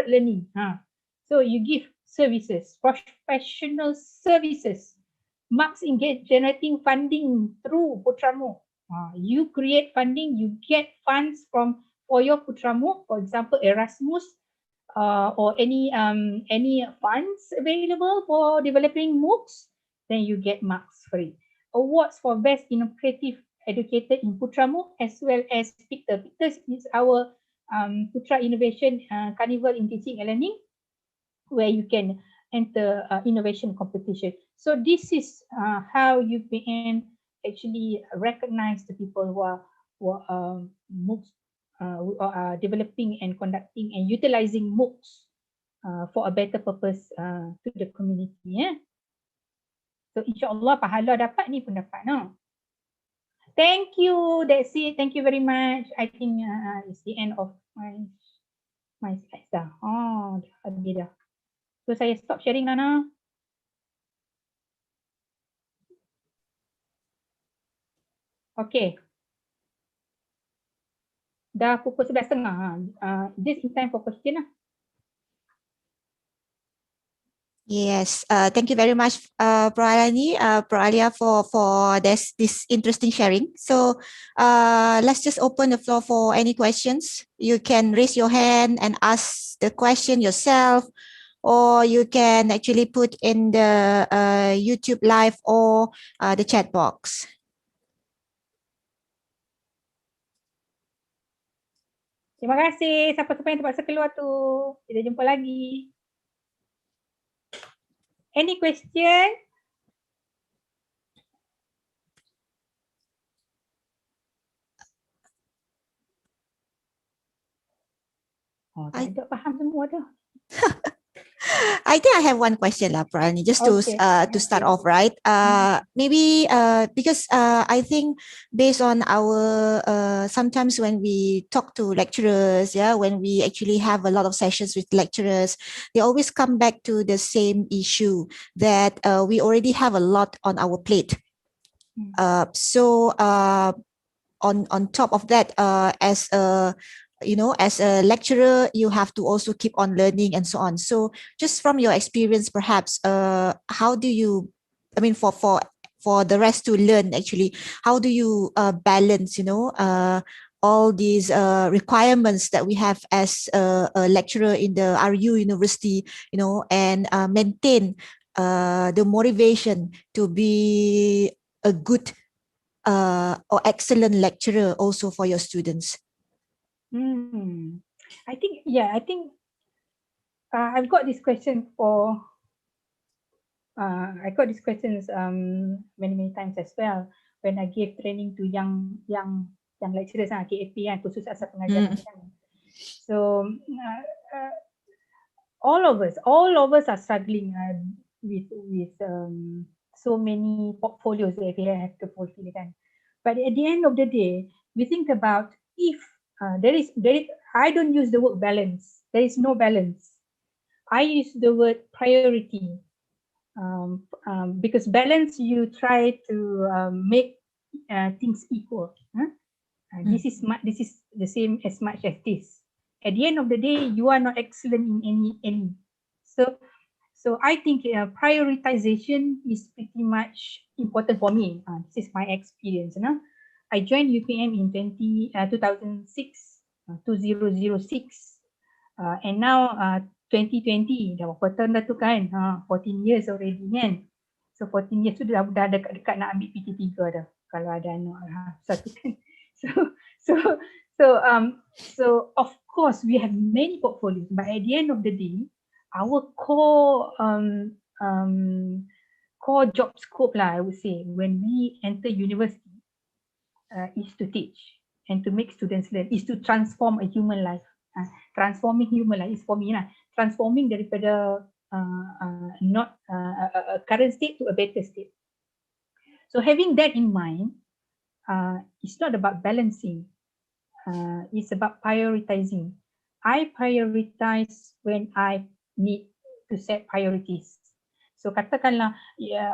learning. So you give services, professional services. Marks in generating funding through Putra MOOC. You create funding, you get funds for your Putra MOOC, for example, Erasmus, or any funds available for developing MOOCs, then you get marks for it. Awards for best innovative educator in Putra MOOC as well as Peter. Peter is our Putra Innovation Carnival in Teaching and Learning, where you can enter innovation competition. So this is how UPN actually recognize the people who are MOOCs, who are developing and conducting and utilizing MOOCs for a better purpose to the community. So insyaAllah pahala dapat ni pun dapat. No? Thank you. That's it. Thank you very much. I think it's the end of my slides dah. Oh, dah habis dah. So saya stop sharing Nana. Okay. Dah pukul 11.30. This in time for question lah. Yes, thank you very much, Alia, for this interesting sharing. So let's just open the floor for any questions. You can raise your hand and ask the question yourself, or you can actually put in the YouTube live or the chat box. Terima kasih siapa-siapa yang terpaksa keluar tu. Kita jumpa lagi. Any question? Oh, tak ada, faham semua dah. I think I have one question lah, Pralani, just to start off, right? Maybe because I think based on our sometimes when we talk to lecturers, when we actually have a lot of sessions with lecturers, they always come back to the same issue that we already have a lot on our plate. So on top of that, as a lecturer, you have to also keep on learning and so on. So just from your experience, perhaps, how do you, I mean, for the rest to learn, actually, how do you balance, all these requirements that we have as a lecturer in the RU University, and maintain the motivation to be a good or excellent lecturer also for your students? I think I've got this question I got these questions many times as well when I gave training to young lecturers, KAP khusus asas pengajaran. So all of us are struggling with so many portfolios that we have to fulfill. But at the end of the day, we think about if there is I don't use the word balance. There is no balance. I use the word priority, because balance, you try to make things equal. This is the same as much as this. At the end of the day, you are not excellent in any. So I think prioritization is pretty much important for me. This is my experience. I joined UPM in 2006, and now 2020, dah berapa tahun dah tu kan, 14 years already kan. So 14 years tu dah dekat-dekat nak ambil PT3 dah, kalau ada anak satu kan. So of course we have many portfolios, but at the end of the day, our core job scope lah, I would say, when we enter university, is to teach and to make students learn, is to transform a human life. Transforming human life is for me lah, transforming daripada not a current state to a better state. So having that in mind, it's not about balancing, it's about prioritizing. I prioritize when I need to set priorities. So katakanlah,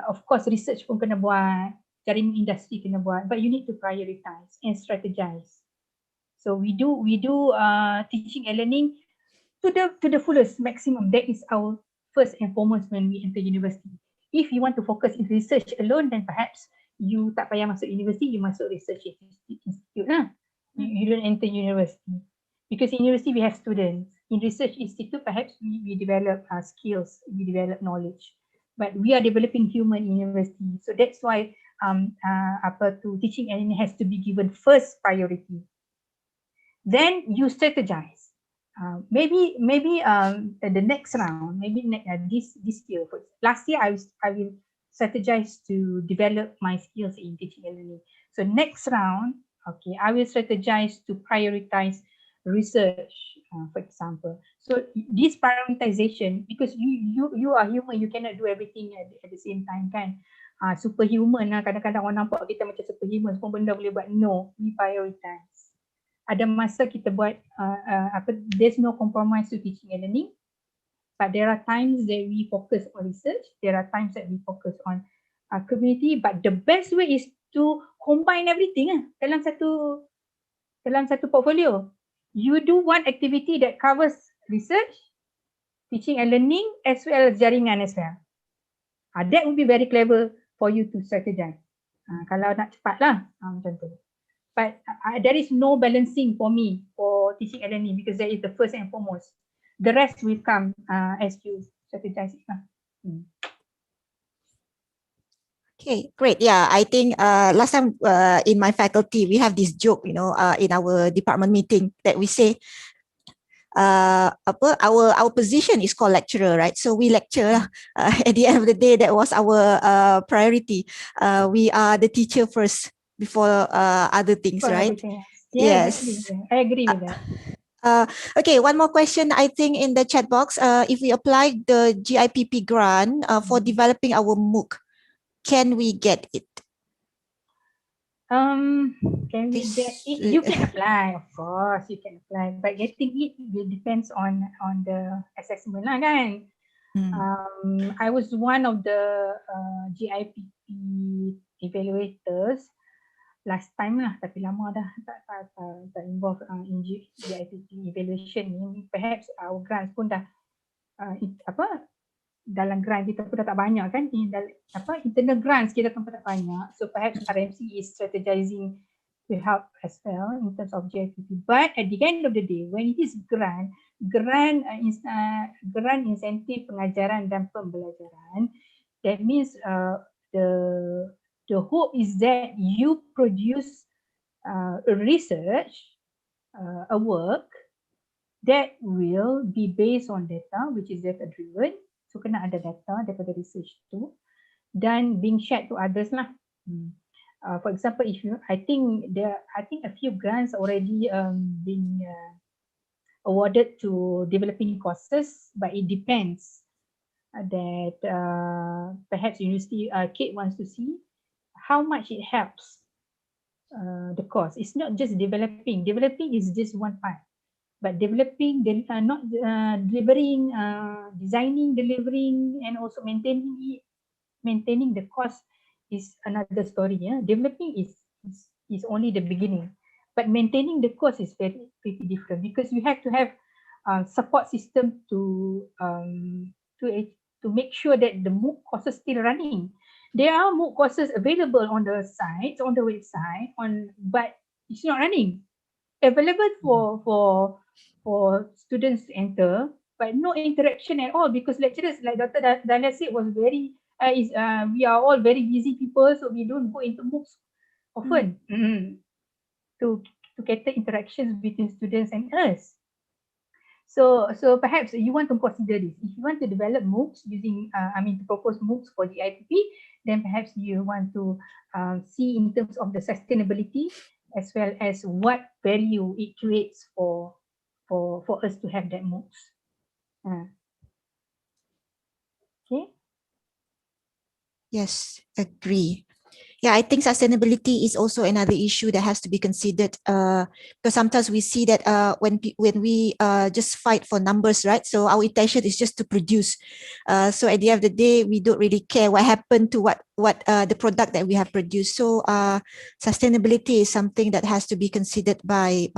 of course research pun kena buat, jaringan industri kena buat, but you need to prioritize and strategize. So we do teaching and learning to the fullest maximum. That is our first and foremost when we enter university. If you want to focus in research alone, then perhaps you tak payah masuk university, you masuk research institute lah. You don't enter university. Because in university we have students. In research institute, perhaps we develop skills, we develop knowledge. But we are developing human in university. So that's why teaching and learning has to be given first priority. Then you strategize. Maybe the next round, maybe this year. Last year I will strategize to develop my skills in teaching and learning. So next round, okay, I will strategize to prioritize research, for example. So this prioritization, because you are human, you cannot do everything at the same time, kan? Superhuman lah, kadang-kadang orang nampak kita macam superhuman, semua benda boleh buat. No, we prioritize. Ada masa kita buat there's no compromise to teaching and learning, but there are times that we focus on research, there are times that we focus on community, but the best way is to combine everything dalam satu portfolio. You do one activity that covers research, teaching and learning, as well as jaringan as well. That would be very clever for you to strategize. Kalau nak cepat lah, macam tu. But there is no balancing for me for teaching and learning, because that is the first and foremost. The rest will come as you strategize it. Okay, great. Yeah, I think last time in my faculty, we have this joke, in our department meeting that we say, our position is called lecturer, right? So we lecture at the end of the day. That was our priority. We are the teacher first before other things, right? Yes, exactly. I agree with that. Okay, one more question. I think in the chat box, if we apply the GIPP grant for developing our MOOC, can we get it? Can we get it? You can apply, of course, you can apply. But getting it will depends on the assessment lah, kan? I was one of the GIPP evaluators last time lah, tapi lama dah tak involved in GIPP evaluation ni. Perhaps our grants pun dah dalam grant kita pun dah tak banyak, kan? Internal grants kita pun tak banyak. So perhaps RMC is strategizing to help as well in terms of GIPP. But at the end of the day, when it is grant insentif pengajaran dan pembelajaran, that means the hope is that you produce a research, a work that will be based on data, which is data driven. So kena ada data daripada research tu dan being shared to others lah. For example, I think a few grants already been awarded to developing courses, but it depends that perhaps university CADe wants to see how much it helps the course. It's not just developing. Developing is just one part. But developing, not delivering, designing, delivering, and also maintaining the cost is another story. Yeah? Developing is only the beginning, but maintaining the cost is pretty different, because you have to have support system to make sure that the MOOC courses still running. There are MOOC courses available on the site, on the website, but it's not running. Available for students to enter, but no interaction at all, because lecturers, like Dr. Dahlia said, was very we are all very busy people, so we don't go into MOOCs often to cater interactions between students and us. So perhaps you want to consider this. If you want to develop MOOCs using, to propose MOOCs for the IPP, then perhaps you want to see in terms of the sustainability, as well as what value it creates for us to have that MOOCs. Okay. Yes, agree. Yeah, I think sustainability is also another issue that has to be considered, because sometimes we see that when we just fight for numbers, right? So our intention is just to produce. So at the end of the day, we don't really care what happened to what the product that we have produced. So sustainability is something that has to be considered by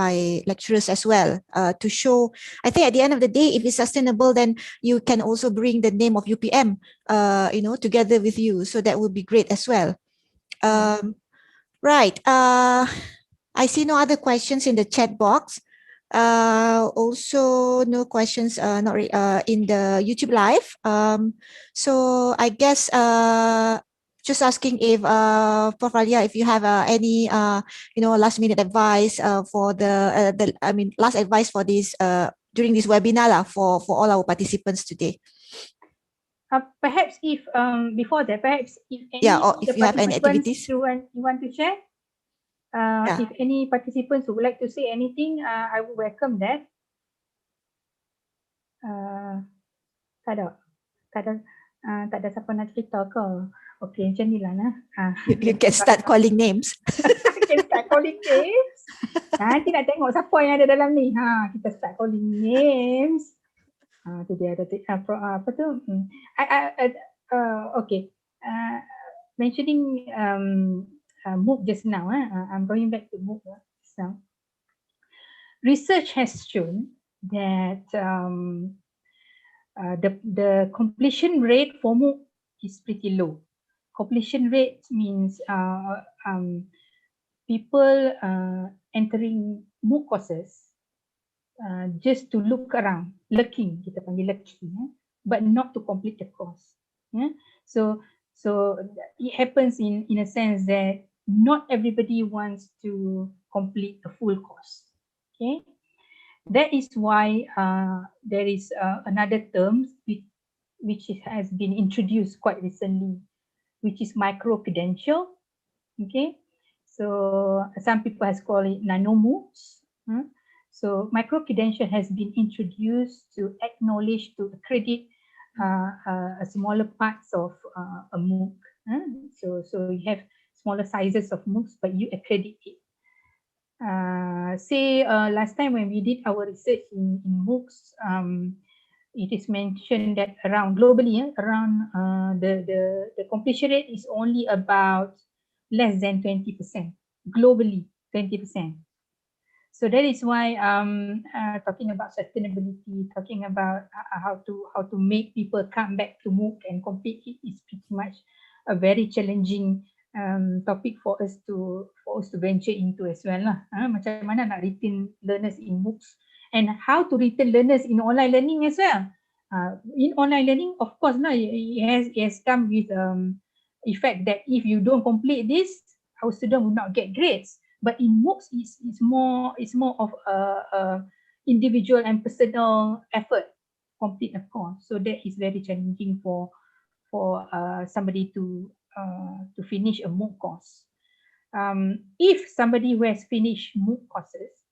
lecturers as well, to show. I think at the end of the day, if it's sustainable, then you can also bring the name of UPM, together with you. So that would be great as well. Right. I see no other questions in the chat box. Also, no questions in the YouTube live. So I guess just asking if Prof. Alia, if you have any last minute advice for last advice for this during this webinar for all our participants today. Perhaps if before that, perhaps if any or if the you have any participants activities. you want to share, if any participants who would like to say anything, I would welcome that. Tak ada siapa nak cerita ke? Okay, macam ni lah nah. You can start calling names. Can start calling names. Nanti nak tengok siapa yang ada dalam ni. Kita start calling names. Tu dia ada apa tu? Okay. Mentioning MOOC just now. I'm going back to MOOC just now. Research has shown that the completion rate for MOOC is pretty low. Completion rate means people entering MOOC courses just to look around, lurking, kita panggil lurking, but not to complete the course. So it happens in a sense that not everybody wants to complete the full course. Okay, that is why there is another term which has been introduced quite recently, which is micro credential. Okay, so some people has called it nano MOOCs. So micro credential has been introduced to acknowledge, to accredit a smaller parts of a MOOC. So you have smaller sizes of MOOCs, but you accredit it. Last time when we did our research in MOOCs, it is mentioned that around globally, the completion rate is only about less than 20%. Globally, 20%. So that is why talking about sustainability, talking about how to make people come back to MOOC and complete it is pretty much a very challenging topic for us to venture into as well lah. Macam mana nak retain learners in MOOCs and how to retain learners in online learning as well. In online learning, of course, it has come with effect that if you don't complete this, our student will not get grades. But in MOOCs, it's more of a individual and personal effort to complete a course. So that is very challenging for somebody to finish a MOOC course. If somebody who has finished MOOC courses,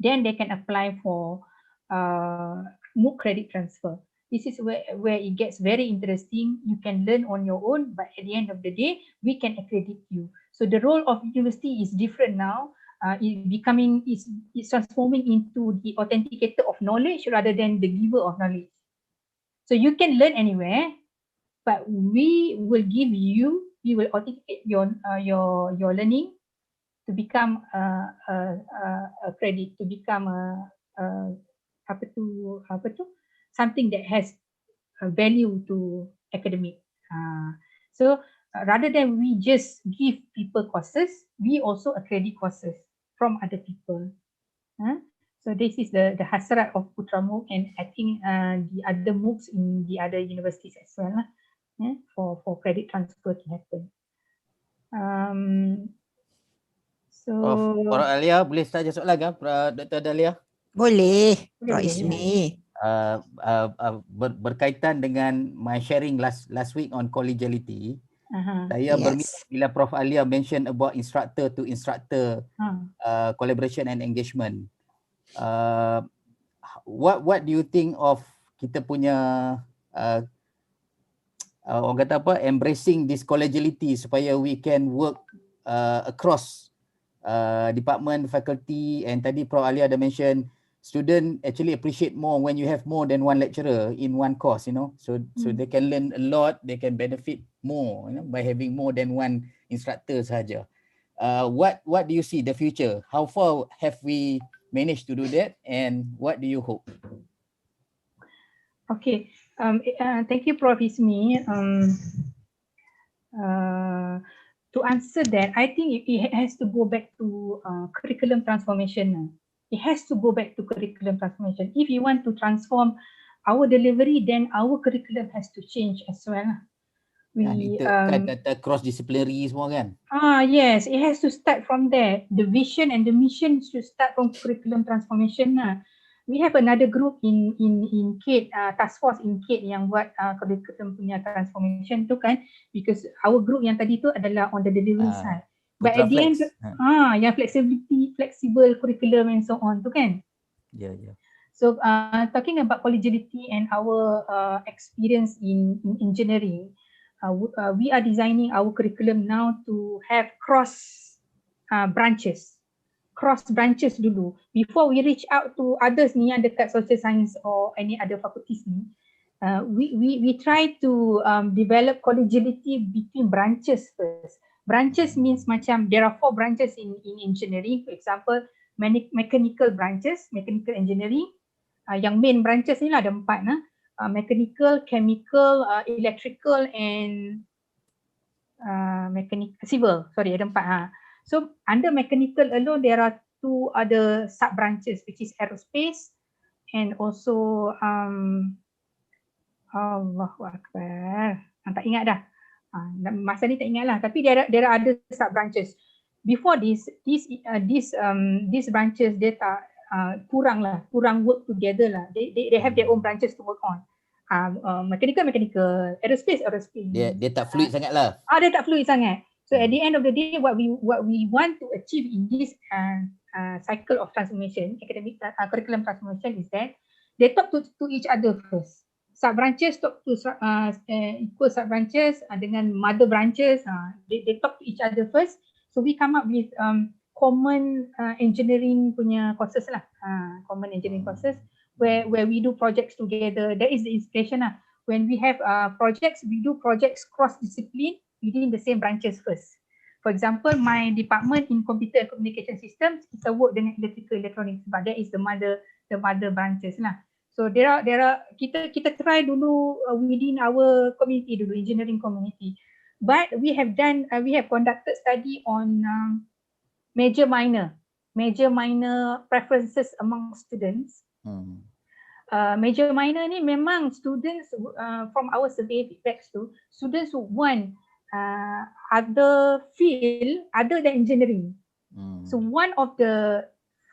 then they can apply for MOOC credit transfer. This is where it gets very interesting. You can learn on your own, but at the end of the day, we can accredit you. So the role of university is different now. It's transforming into the authenticator of knowledge rather than the giver of knowledge. So you can learn anywhere, but we will authenticate your learning to become a credit, to become something that has a value to academic. So rather than we just give people courses, we also accredit courses from other people. So this is the hasrat of Putra MOOC, and I think the other MOOCs in the other universities as well, for credit transfer to happen. Prof Alia, boleh saja soalan kan, Dr. Dahlia? Boleh, Prof Ismi. Berkaitan dengan my sharing last week on collegiality, saya berminat bila Prof Alia mention about instructor to instructor collaboration and engagement. What do you think of kita punya orang kata apa, embracing this collegiality supaya we can work across department, faculty, and tadi Prof Ali ada mention student actually appreciate more when you have more than one lecturer in one course, you know, so they can learn a lot, they can benefit more, you know, by having more than one instructor sahaja. What do you see the future? How far have we managed to do that, and what do you hope? Okay, thank you, Prof. Ismi. To answer that, I think it has to go back to curriculum transformation. It has to go back to curriculum transformation. If you want to transform our delivery, then our curriculum has to change as well. Itu kan kata cross-disciplinary semua kan? Yes, it has to start from there. The vision and the mission should start from curriculum transformation. We have another group in CADe, task force in CADe yang buat curriculum punya transformation tu kan, because our group yang tadi tu adalah on the delivery side. But at the end, yang flexible curriculum and so on tu kan. Yeah. So talking about collegiality and our experience in engineering, we are designing our curriculum now to have cross branches dulu before we reach out to others ni yang dekat social science or any other faculties ni. We try to develop collegiality between branches first. Branches means macam there are 4 branches in engineering. For example, mechanical branches, mechanical engineering. Yang main branches ni lah ada 4 mechanical, chemical, electrical and civil. Sorry, ada 4 So under mechanical alone, there are 2 other sub branches, which is aerospace and also Allahu Akbar. Tak ingat dah. Masa ni tak ingat lah. Tapi there are other sub branches. Before these branches dia tak kurang work together lah. They have their own branches to work on. Mechanical, aerospace. Dia tak fluid sangat lah. Dia tak fluid sangat. So at the end of the day, what we want to achieve in this cycle of transformation, academic curriculum transformation, is that they talk to each other first. Sub branches talk to equal sub branches dengan mother branches. They talk to each other first. So we come up with common engineering punya courses lah. Common engineering courses where we do projects together. That is the inspiration lah. When we have projects, we do projects cross-discipline within the same branches first. For example, my department in computer and communication systems, kita work dengan electrical electronics, but that is the mother branches lah. So there are kita try dulu within our community dulu, engineering community. But we have conducted study on major minor preferences among students. Major minor ni memang students from our survey feedbacks tu, students who want other field other than engineering. So one of the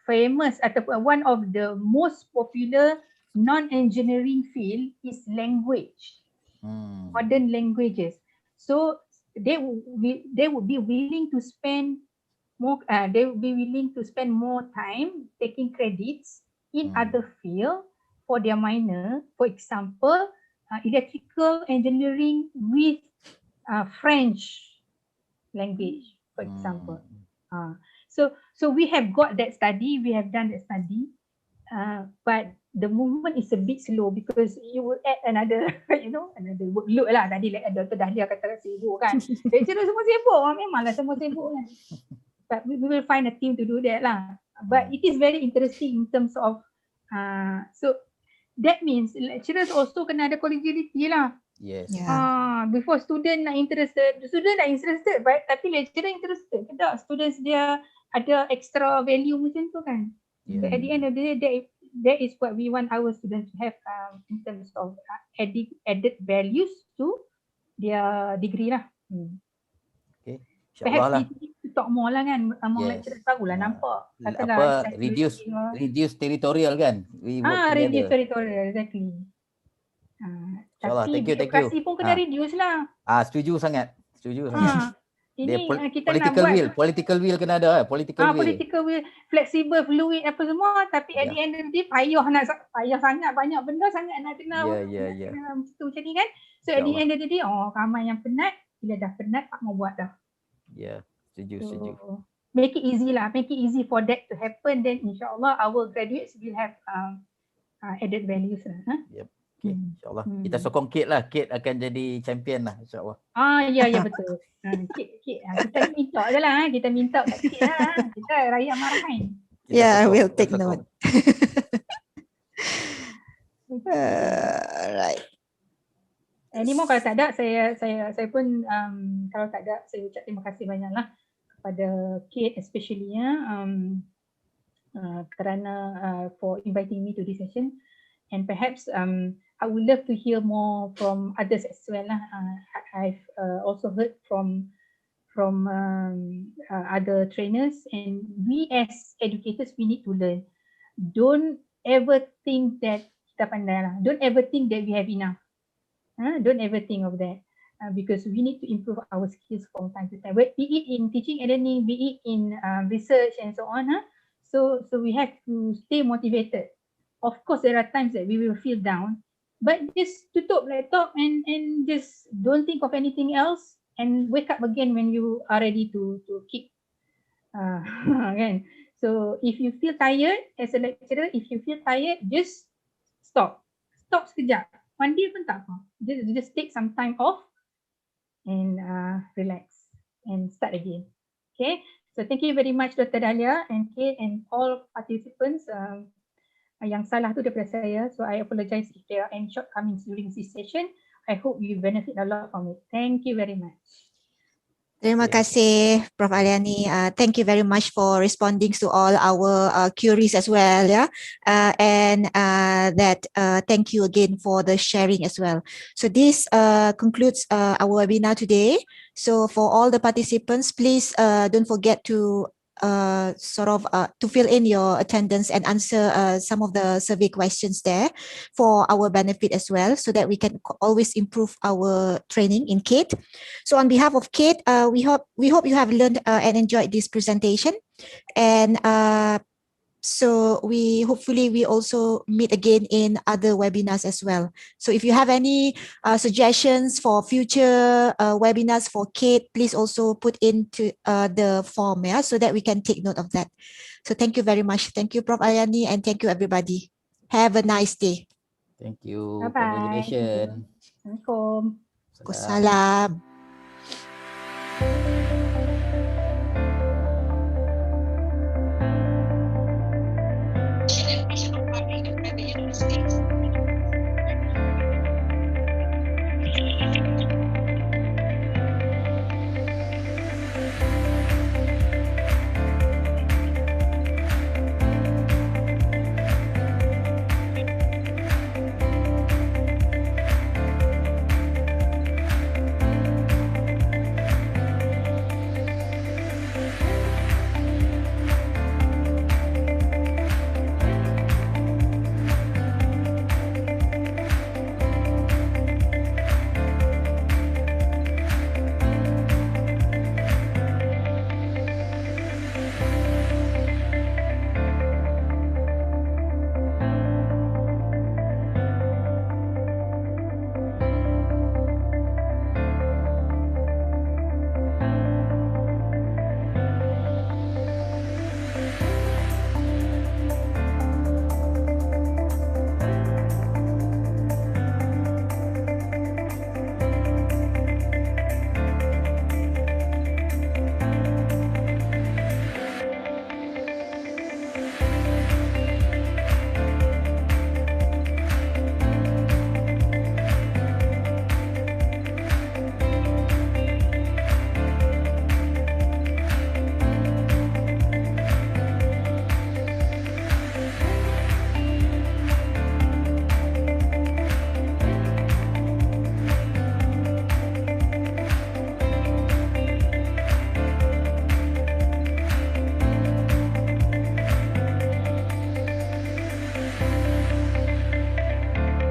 famous ataupun one of the most popular non-engineering field is language, modern languages. So they would be willing to spend more. They would be willing to spend more time taking credits in other field for their minor. For example, electrical engineering with French language, for example. So we have got that study. We have done that study, but the movement is a bit slow because you will add another, another workload lah. Tadi Dr. Dahlia kata sibuk kan. Lecturer semua sibuk, memanglah semua sibuk kan. But we will find a team to do that lah. But it is very interesting in terms of, so that means lecturers also kena ada collegiality lah. Yes. Before student nak interested, but tapi lecturer interested. Tak, students dia ada extra value macam tu kan. So at the end of the day, that is what we want our students to have in terms of added values to their degree lah. Okay. Perhaps we need to talk more lah kan among lecturers, barulah nampak. Apa reduce territorial kan? Reduce territorial, exactly. Tapi thank you. birokrasi pun kena reduce lah. Setuju sangat. Ini kita nak political buat will, political will kena ada, political will. political will, flexible, fluid apa semua, tapi at the end of the day payah sangat, banyak benda sangat nak kena kena macam ni kan. So at the end of the day, ramai yang penat, bila dah penat tak mau buat dah. Setuju. Make it easy lah, make it easy for that to happen, then insyaAllah our graduates will have added values lah. Okay, insyaAllah. Kita sokong CADe lah. CADe akan jadi champion lah, insyaAllah. Ya betul. CADe. Kita minta je lah. Kita minta kat CADe lah. Kita rakyat marahin. We'll take note. Right. Anymore kalau tak ada, saya pun kalau tak ada, saya ucap terima kasih banyak lah kepada CADe especially kerana for inviting me to this session. And perhaps I would love to hear more from others as well lah. I've also heard from other trainers, and we as educators, we need to learn. Don't ever think that kita pandai lah. Don't ever think that we have enough. Don't ever think of that, because we need to improve our skills from time to time. Be it in teaching and learning, be it in research and so on. So we have to stay motivated. Of course, there are times that we will feel down, but just tutup laptop and just don't think of anything else, and wake up again when you are ready to kick. Kan? So if you feel tired as a lecturer, if you feel tired, just stop sekejap. Mandi pun tak apa. Just take some time off and relax and start again. Okay. So thank you very much, Dr. Dahlia and Kate and all participants. Yang salah tu daripada saya. So I apologize if there are any shortcomings during this session. I hope you benefit a lot from it. Thank you very much. Terima kasih, Prof. Aliani. Thank you very much for responding to all our queries as well. Thank you again for the sharing as well. So this concludes our webinar today. So for all the participants, please don't forget to to fill in your attendance and answer some of the survey questions there for our benefit as well, so that we can always improve our training in CADe. So on behalf of CADe, we hope you have learned and enjoyed this presentation, and so hopefully we also meet again in other webinars as well. So if you have any suggestions for future webinars for CADe, please also put into the form, so that we can take note of that. So thank you very much. Thank you, Prof. Aliani, and thank you, everybody. Have a nice day. Thank you. Bye-bye. Congratulations. Assalamualaikum. Wassalam.